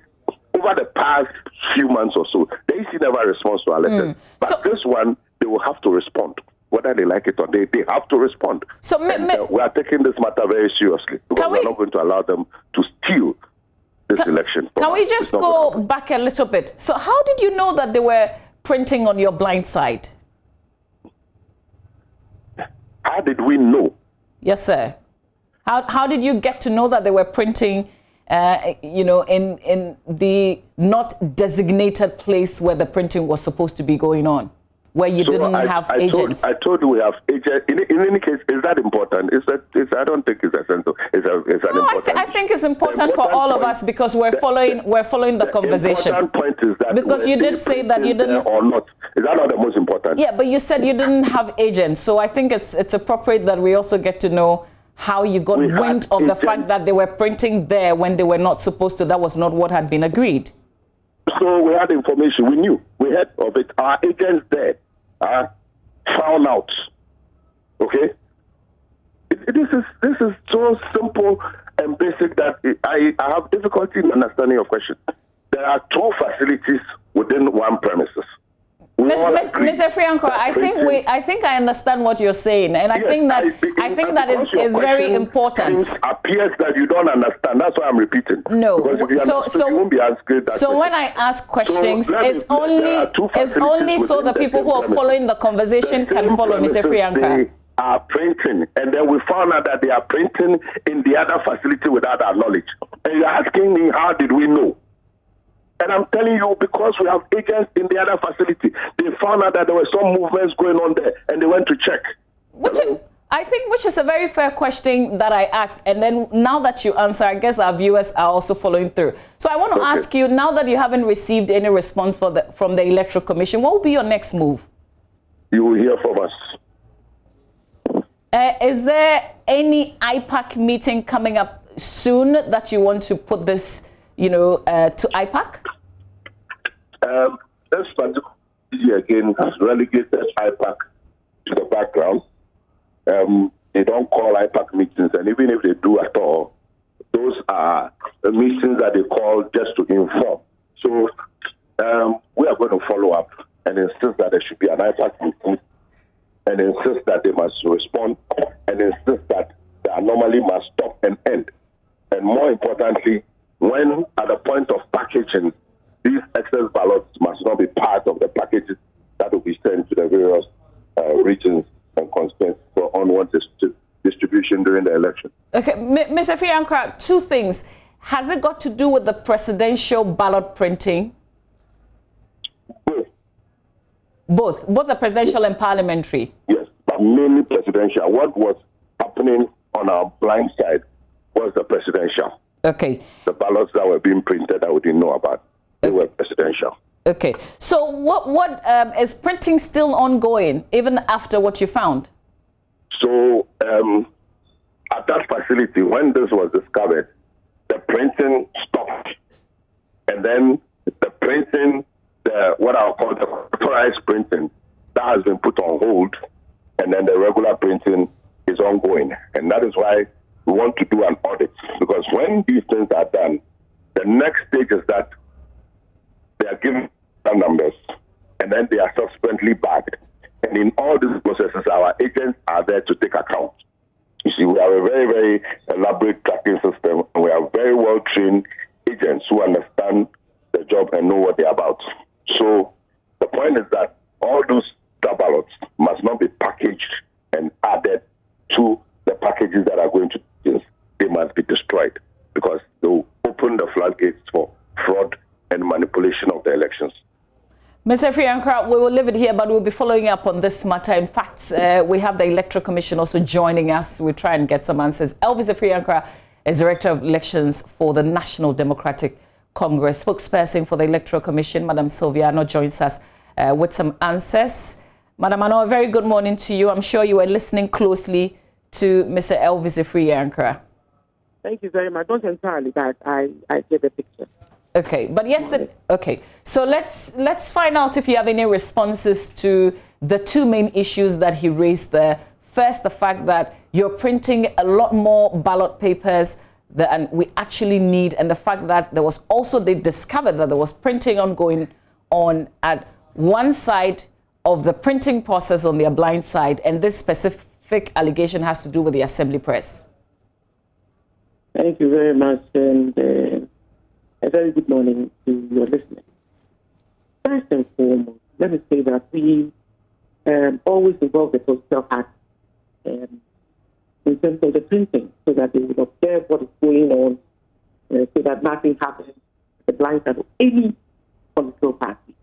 Over the past few months or so, the EC never responds to our letters. But this one, they will have to respond. whether they like it or they have to respond. So we are taking this matter very seriously because we're not going to allow them to steal this election. Can we just go back a little bit? So how did you know that they were printing on your blind side? How did we know? Yes, sir. How did you get to know that they were printing, you know, in the not designated place where the printing was supposed to be going on, where you didn't have agents? I told you we have agents. In any case, is that important? I don't think it's essential. It's an important. I think it's important for all of us because we're following the conversation. The important point is that because you did say that you didn't or not. Is that not the most important? Yeah, but you said you didn't have agents, so I think it's appropriate that we also get to know how you got wind of the fact that they were printing there when they were not supposed to. That was not what had been agreed. So we had information. We knew. We heard of it. Our agents there found out. Okay? This is so simple and basic that I have difficulty in understanding your question. There are 2 facilities within one premises. Mr. Frianko, I think I understand what you're saying, and I think that is very important. It appears that you don't understand. That's why I'm repeating. No, so you won't be asking that question. When I ask questions, it's only so the people who are following the conversation can follow, Mr. Frianko. They are printing, and then we found out that they are printing in the other facility without our knowledge. And you're asking me, how did we know? And I'm telling you, because we have agents in the other facility, they found out that there were some movements going on there, and they went to check. Which is a very fair question that I asked. And then now that you answer, I guess our viewers are also following through. So I want to ask you, now that you haven't received any response from the Electoral Commission, what will be your next move? You will hear from us. Is there any IPAC meeting coming up soon that you want to put this, to IPAC? This particular again has relegated IPAC to the background. They don't call IPAC meetings, and even if they do at all, those are meetings that they call just to inform. So we are going to follow up and insist that there should be an IPAC meeting, and insist that they must respond, and insist that the anomaly must stop and end. And more importantly, when at the point of packaging, these excess ballots must not be part of the packages that will be sent to the various regions and constituencies for onward distribution during the election. Okay, Mr. Frianko, 2 things. Has it got to do with the presidential ballot printing? Both the presidential and parliamentary? Yes, but mainly presidential. What was happening on our blind side was the presidential. Okay. The ballots that were being printed that we didn't know about, they were presidential. Okay. So what is printing still ongoing, even after what you found? So at that facility, when this was discovered, the printing stopped. And then the printing, what I'll call the authorized printing, that has been put on hold. And then the regular printing is ongoing. And that is why we want to do an audit, because when these things are done, the next stage is that they are given numbers and then they are subsequently bagged. And in all these processes, our agents are there to take account. You see, we have a very, very elaborate tracking system, and we have very well-trained agents who understand the job and know what they're about. So the point is that all those ballots must not be packaged and added to the packages that are going to use. They must be destroyed, because they will open the floodgates for fraud and manipulation of the elections. Mr. Frianko, we will leave it here, but we'll be following up on this matter. In fact, we have the Electoral Commission also joining us. We'll try and get some answers. Elvis Afriankra is Director of Elections for the National Democratic Congress. Spokesperson for the Electoral Commission, Madam Sylvia Ano, joins us with some answers. Madam Ano, a very good morning to you. I'm sure you were listening closely to Mr. Elvis Afriankra. Thank you very much. Not entirely, but I get the picture. Okay, but yesterday, okay. So let's find out if you have any responses to the 2 main issues that he raised there. First, the fact that you're printing a lot more ballot papers than we actually need, and the fact that there was also, they discovered that there was printing ongoing on at one side of the printing process on their blind side, and this specific allegation has to do with the Assembly Press? Thank you very much, and a very good morning to your listeners. First and foremost, let me say that we always involve the Postal Act in terms of the printing, so that they would observe what is going on, so that nothing happens the blind side of any political party.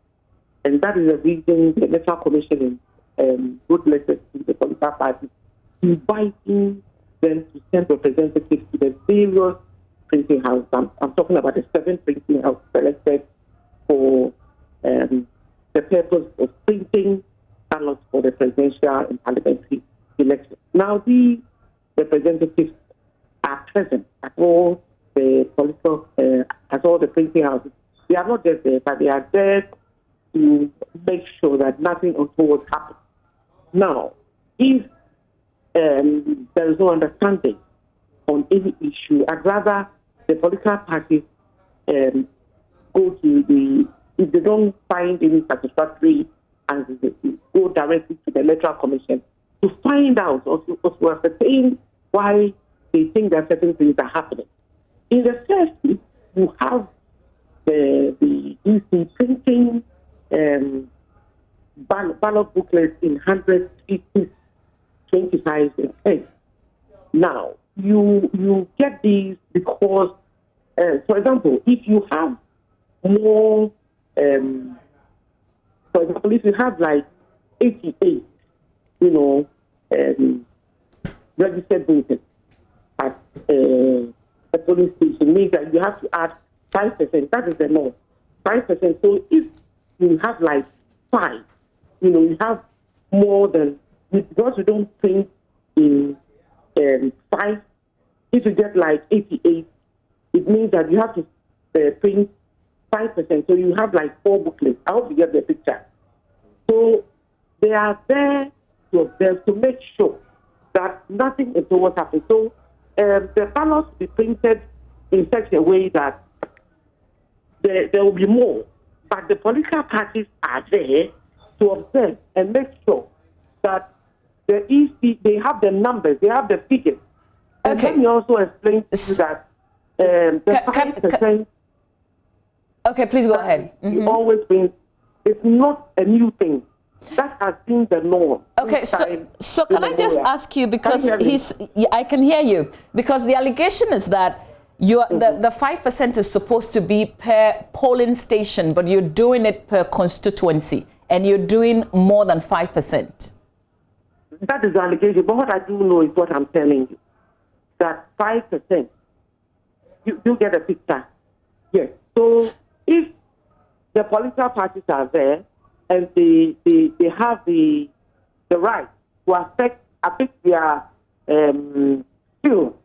And that is the reason the Electoral Commission wrote letters to the political parties inviting them to send representatives to the various printing houses. I'm talking about the 7 printing houses selected for the purpose of printing ballots for the presidential and parliamentary elections. Now, these representatives are present at all the political, at all the printing houses. They are not just there, but they are there to make sure that nothing untoward happens. Now, if there is no understanding on any issue, I'd rather the political parties go to if they don't find any satisfactory answers, go directly to the Electoral Commission to find out or to ascertain why they think that certain things are happening. In the first week, you have the EC printing ballot booklets in 150, 25, and 10. Now, you get these because, for example, if you have more, for example, if you have like 88, registered voters at a polling station, means that you have to add 5%. That is the norm. 5%. So if you have like 5, you have more than, because you don't print in 5, if you get like 88, it means that you have to print 5%. So you have like 4 booklets. I hope you get the picture. So they are there to observe, to make sure that nothing is what happens. So the ballots will be printed in such a way that there will be more. But the political parties are there to observe and make sure that the EC, they have the numbers, they have the figures. And let me also explain to you that the 5%... Okay, please go ahead. You always bring, it's not a new thing. That has been the norm. Okay, so can I just ask you, because I can hear you, because the allegation is that the 5% is supposed to be per polling station, but you're doing it per constituency, and you're doing more than 5%. That is the allegation, but what I do know is what I'm telling you, that 5%, you get a picture. Yes, so if the political parties are there, and they have the right to affect their skill,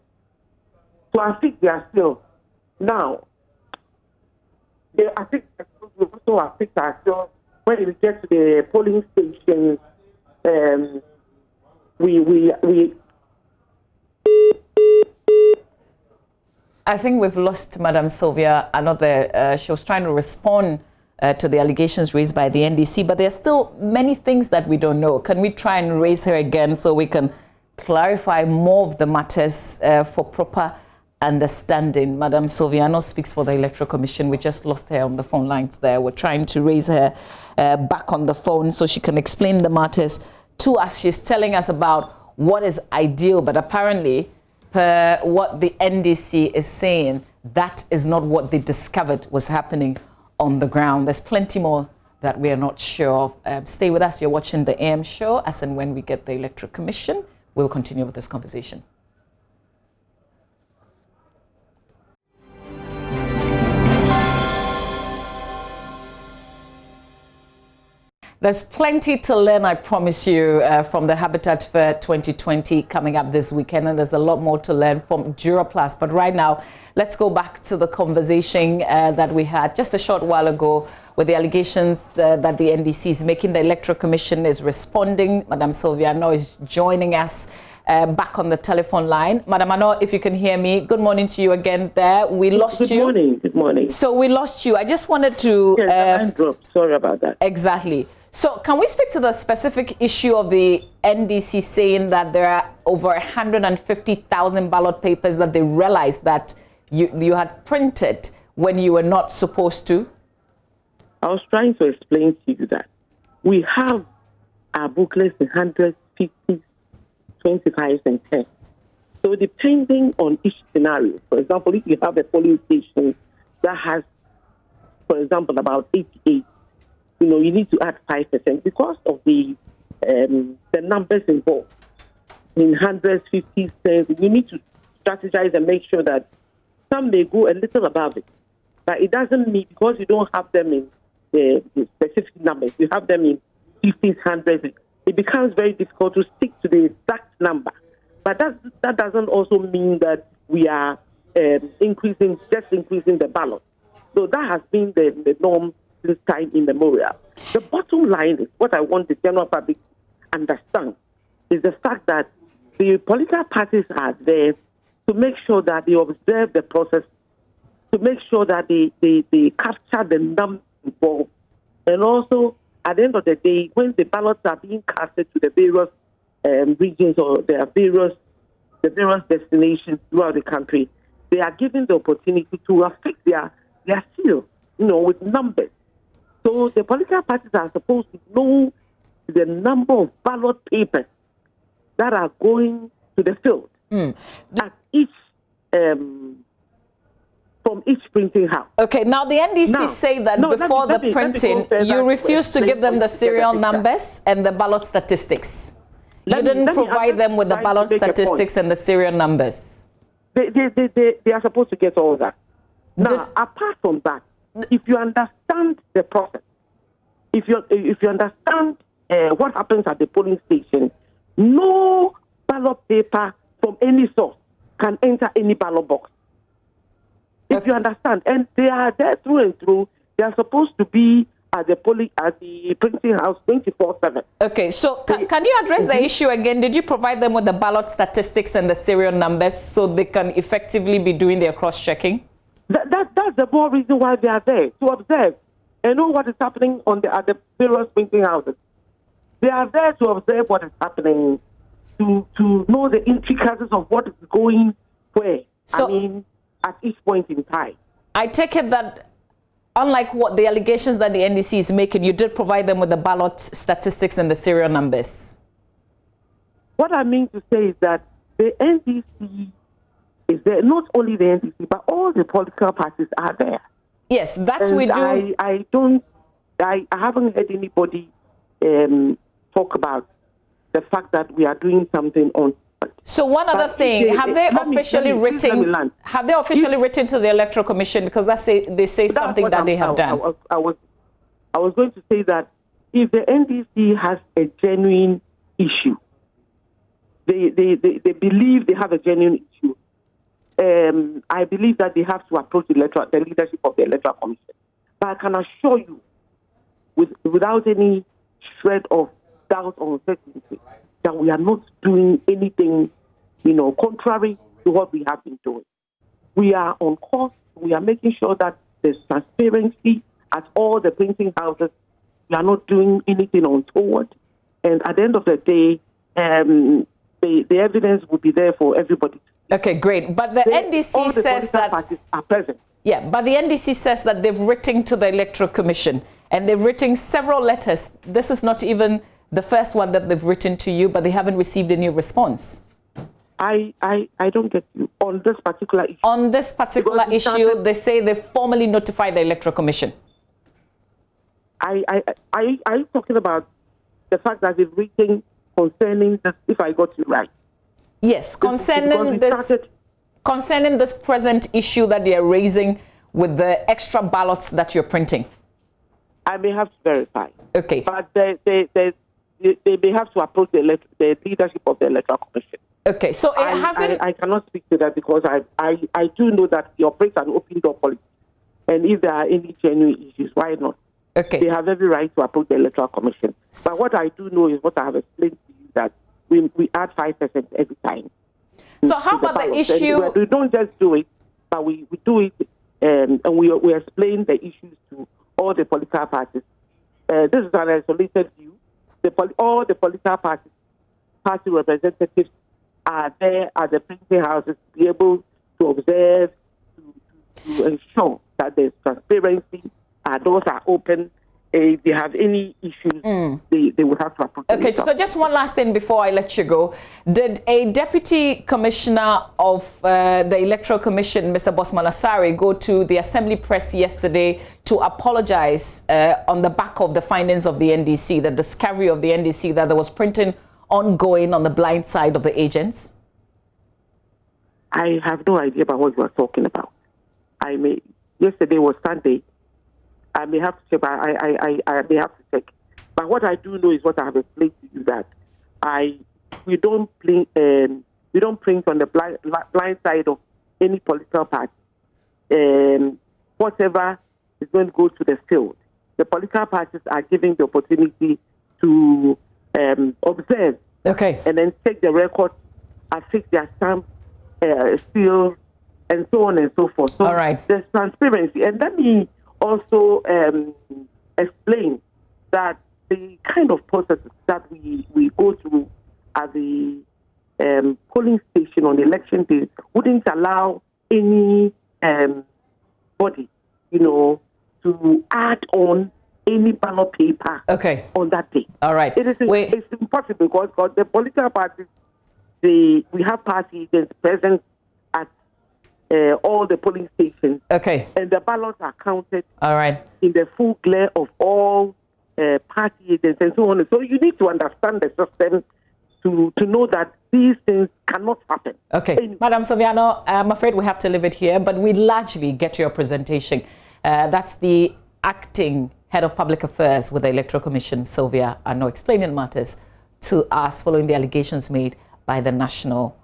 Now, they also affect our skill when we get to the polling stations. I think we've lost Madam Sylvia. She was trying to respond to the allegations raised by the NDC, but there are still many things that we don't know. Can we try and raise her again so we can clarify more of the matters for proper understanding? Madam Sylviano speaks for the Electoral Commission. We just lost her on the phone lines there. We're trying to raise her back on the phone so she can explain the matters to us. She's telling us about what is ideal, but apparently, per what the NDC is saying, that is not what they discovered was happening on the ground. There's plenty more that we are not sure of. Stay with us. You're watching the AM show. As and when we get the Electoral Commission, we'll continue with this conversation. There's plenty to learn, I promise you, from the Habitat Fair 2020 coming up this weekend, and there's a lot more to learn from Duraplast. But right now, let's go back to the conversation that we had just a short while ago with the allegations that the NDC is making. The Electoral Commission is responding. Madam Sylviano is joining us back on the telephone line. Madam Ano, if you can hear me, good morning to you again there. We lost you. Good morning. Good morning. So we lost you. I just wanted to... Yes, the line dropped. Sorry about that. Exactly. So can we speak to the specific issue of the NDC saying that there are over 150,000 ballot papers that they realized that you had printed when you were not supposed to? I was trying to explain to you that we have our booklets in 150, 25, and 10. So depending on each scenario, for example, if you have a polling station that has, for example, about 88, you need to add 5% because of the numbers involved in hundreds, 50s, 10s. You need to strategize and make sure that some may go a little above it. But it doesn't mean because you don't have them in the specific numbers, you have them in 50s, 100s, it becomes very difficult to stick to the exact number. But that doesn't also mean that we are increasing the ballot. So that has been the norm this time immemorial. The bottom line is what I want the general public to understand is the fact that the political parties are there to make sure that they observe the process, to make sure that they capture the numbers involved. And also, at the end of the day, when the ballots are being casted to the various regions or the various destinations throughout the country, they are given the opportunity to affect their seal, with numbers. So the political parties are supposed to know the number of ballot papers that are going to the field at each from each printing house. Okay, now the NDC say that before the printing, you refused to give them the serial numbers and the ballot statistics. You didn't provide them with the ballot statistics and the serial numbers. They are supposed to get all that. Now, apart from that, if you understand the process, if you understand what happens at the polling station, no ballot paper from any source can enter any ballot box. If you understand, and they are there through and through, they are supposed to be at the printing house 24/7. Okay, so can you address the issue again? Did you provide them with the ballot statistics and the serial numbers so they can effectively be doing their cross-checking? That's the more reason why they are there, to observe and know what is happening at the various printing houses. They are there to observe what is happening, to know the intricacies of what is going where. So, at each point in time. I take it that, unlike what the allegations that the NDC is making, you did provide them with the ballot statistics and the serial numbers. What I mean to say is that the NDC is there, not only the NDC, but all the political parties are there. Yes, that's we do. I haven't heard anybody talk about the fact that we are doing something on. So one other thing, have they officially written to the Electoral Commission, because they say something that they have done? I was going to say that if the NDC has a genuine issue, they believe they have a genuine issue, I believe that they have to approach the leadership of the Electoral Commission. But I can assure you, without any shred of doubt or uncertainty, that we are not doing anything, contrary to what we have been doing. We are on course. We are making sure that there's transparency at all the printing houses. We are not doing anything untoward. And at the end of the day, the evidence will be there for everybody. Okay, great. But the NDC says that parties are present. Yeah, but the NDC says that they've written to the Electoral Commission and they've written several letters. This is not even the first one that they've written to you, but they haven't received any response. I don't get you on this particular issue. On this particular issue, they say they formally notified the Electoral Commission. Are you talking about the fact that they've written concerning this, if I got you right? Yes, concerning this present issue that they are raising with the extra ballots that you're printing. I may have to verify. Okay. But they may have to approach the leadership of the Electoral Commission. Okay, so it hasn't... I cannot speak to that because I do know that the operates an open door policy. And if there are any genuine issues, why not? Okay. They have every right to approach the Electoral Commission. But what I do know is what I have explained to you, that we add 5% every time. So how about the issue? We don't just do it, but we do it, and we explain the issues to all the political parties. This is an isolated view. All the political party representatives are there at the printing houses to be able to observe, to ensure that there's transparency, doors are open. If they have any issues, they will have to approach. Okay, so just one last thing before I let you go. Did a deputy commissioner of the Electoral Commission, Mr. Bosman Asare, go to the Assembly Press yesterday to apologize on the back of the findings of the NDC, the discovery of the NDC that there was printing ongoing on the blind side of the agents? I have no idea about what you are talking about. Yesterday was Sunday. I may have to check. I may have to check. But what I do know is what I have explained to you, that we don't print on the blind side of any political party. Whatever is going to go to the field, the political parties are given the opportunity to observe, and then take the record, affix their stamp, seal, and so on and so forth. So there's transparency, and let me also explain that the kind of processes that we go through at the polling station on election day wouldn't allow any body, to add on any ballot paper on that day. All right. It's impossible because the political parties, we have party agents present at all the polling stations. And the ballots are counted in the full glare of all party agents and so on. So you need to understand the system to know that these things cannot happen. Madam Soviano, I'm afraid we have to leave it here, but we largely get your presentation. That's the acting head of public affairs with the Electoral Commission, Sylvia Ano, explaining matters to us following the allegations made by the National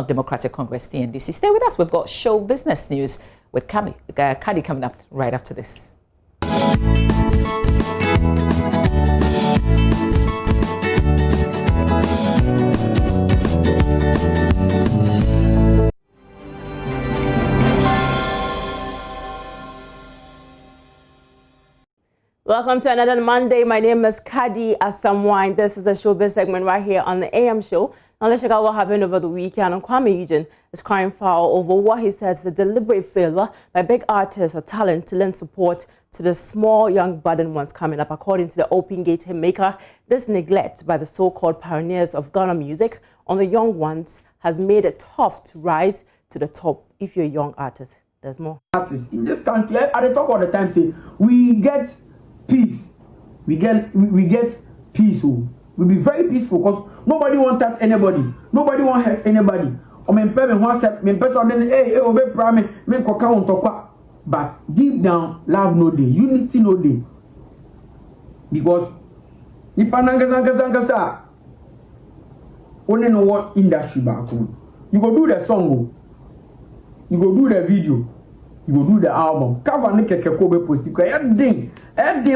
Democratic Congress, the NDC. Stay with us. We've got show business news with Kadi coming up right after this. Welcome to another Monday. My name is Kadi Asamwine. This is the showbiz segment right here on the AM show. Now let's check out what happened over the weekend. And Kwame Eugene is crying foul over what he says is a deliberate failure by big artists or talent to lend support to the small young budding ones coming up. According to the Open Gate hitmaker, this neglect by the so-called pioneers of Ghana music on the young ones has made it tough to rise to the top if you're a young artist. There's more. Artists in this country, at the talk all the time, say we get peace. We get peace. We'll be very peaceful because nobody won't touch anybody. Nobody won't hurt anybody. But deep down, love no day, unity no day. Because only know what industry back on. You go do the song, you go do the video, you go do the album. Cover ne keke kobe posti kwa everything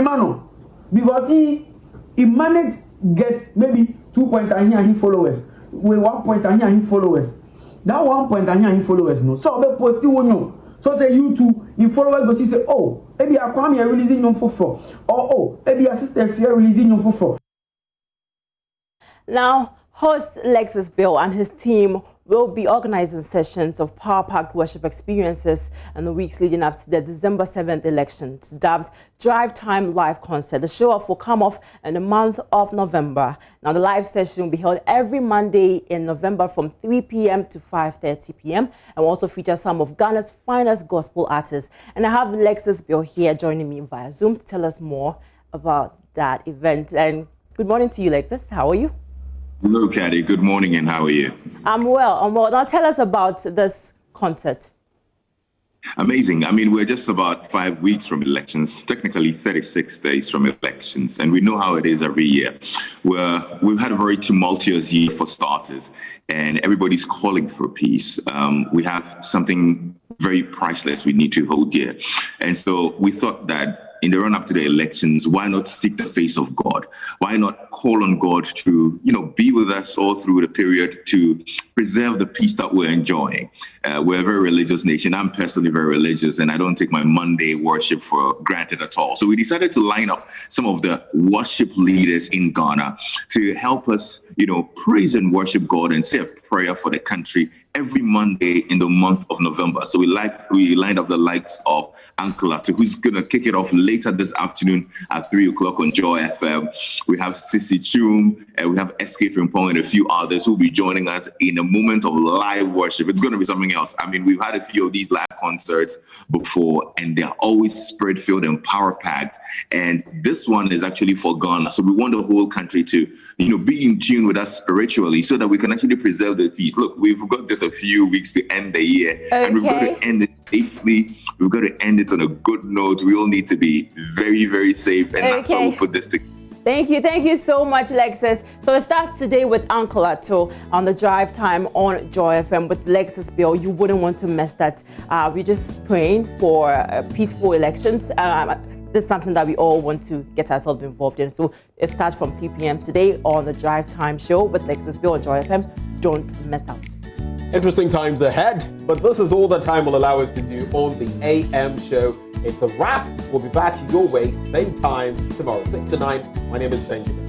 mano. Because he managed get maybe 2 point and here he followers. With 1 point and here he followers. That 1 point and here he followers no. So be posti wonyo. So say you too, you followers go see say, oh, maybe I come here releasing your for. Oh, maybe your sister here releasing your for. Now, host Lexus Bill and his team will be organizing sessions of power-packed worship experiences in the weeks leading up to the December 7th elections, dubbed Drive Time Live Concert. The show-off will come off in the month of November. Now, the live session will be held every Monday in November from 3 p.m. to 5:30 p.m. and will also feature some of Ghana's finest gospel artists. And I have Lexus Bill here joining me via Zoom to tell us more about that event. And good morning to you, Lexus. How are you? Hello, Kadi. Good morning, and how are you? I'm well. Now tell us about this concert. Amazing. I mean, we're just about 5 weeks from elections, technically 36 days from elections, and we know how it is every year. We've had a very tumultuous year for starters, and everybody's calling for peace. We have something very priceless we need to hold dear. And so we thought that in the run-up to the elections, why not seek the face of God? Why not call on God to, be with us all through the period to preserve the peace that we're enjoying? We're a very religious nation. I'm personally very religious, and I don't take my Monday worship for granted at all. So we decided to line up some of the worship leaders in Ghana to help us, praise and worship God and say a prayer for the country every Monday in the month of November. So we lined up the likes of Uncle Ato, who's going to kick it off later this afternoon at 3 o'clock on Joy FM. We have Sissy Chum, and we have SK Frimpong and a few others who will be joining us in a moment of live worship. It's going to be something else. I mean, we've had a few of these live concerts before, and they're always spirit-filled and power-packed. And this one is actually for Ghana. So we want the whole country to, be in tune with us spiritually so that we can actually preserve the peace. Look, we've got just a few weeks to end the year, and we've got to end it safely. We've got to end it on a good note. We all need to be very, very safe, and that's why we put this together. Thank you so much, Lexus. So it starts today with Uncle Ato on the drive time on Joy FM with Lexus Bill. You wouldn't want to miss that. We're just praying for peaceful elections. This is something that we all want to get ourselves involved in. So it starts from 3 p.m. today on the Drive Time Show with Lexus Bill on Joy FM. Don't miss out. Interesting times ahead, but this is all the time will allow us to do on the AM show. It's a wrap. We'll be back your way, same time tomorrow, 6 to 9. My name is Benjamin.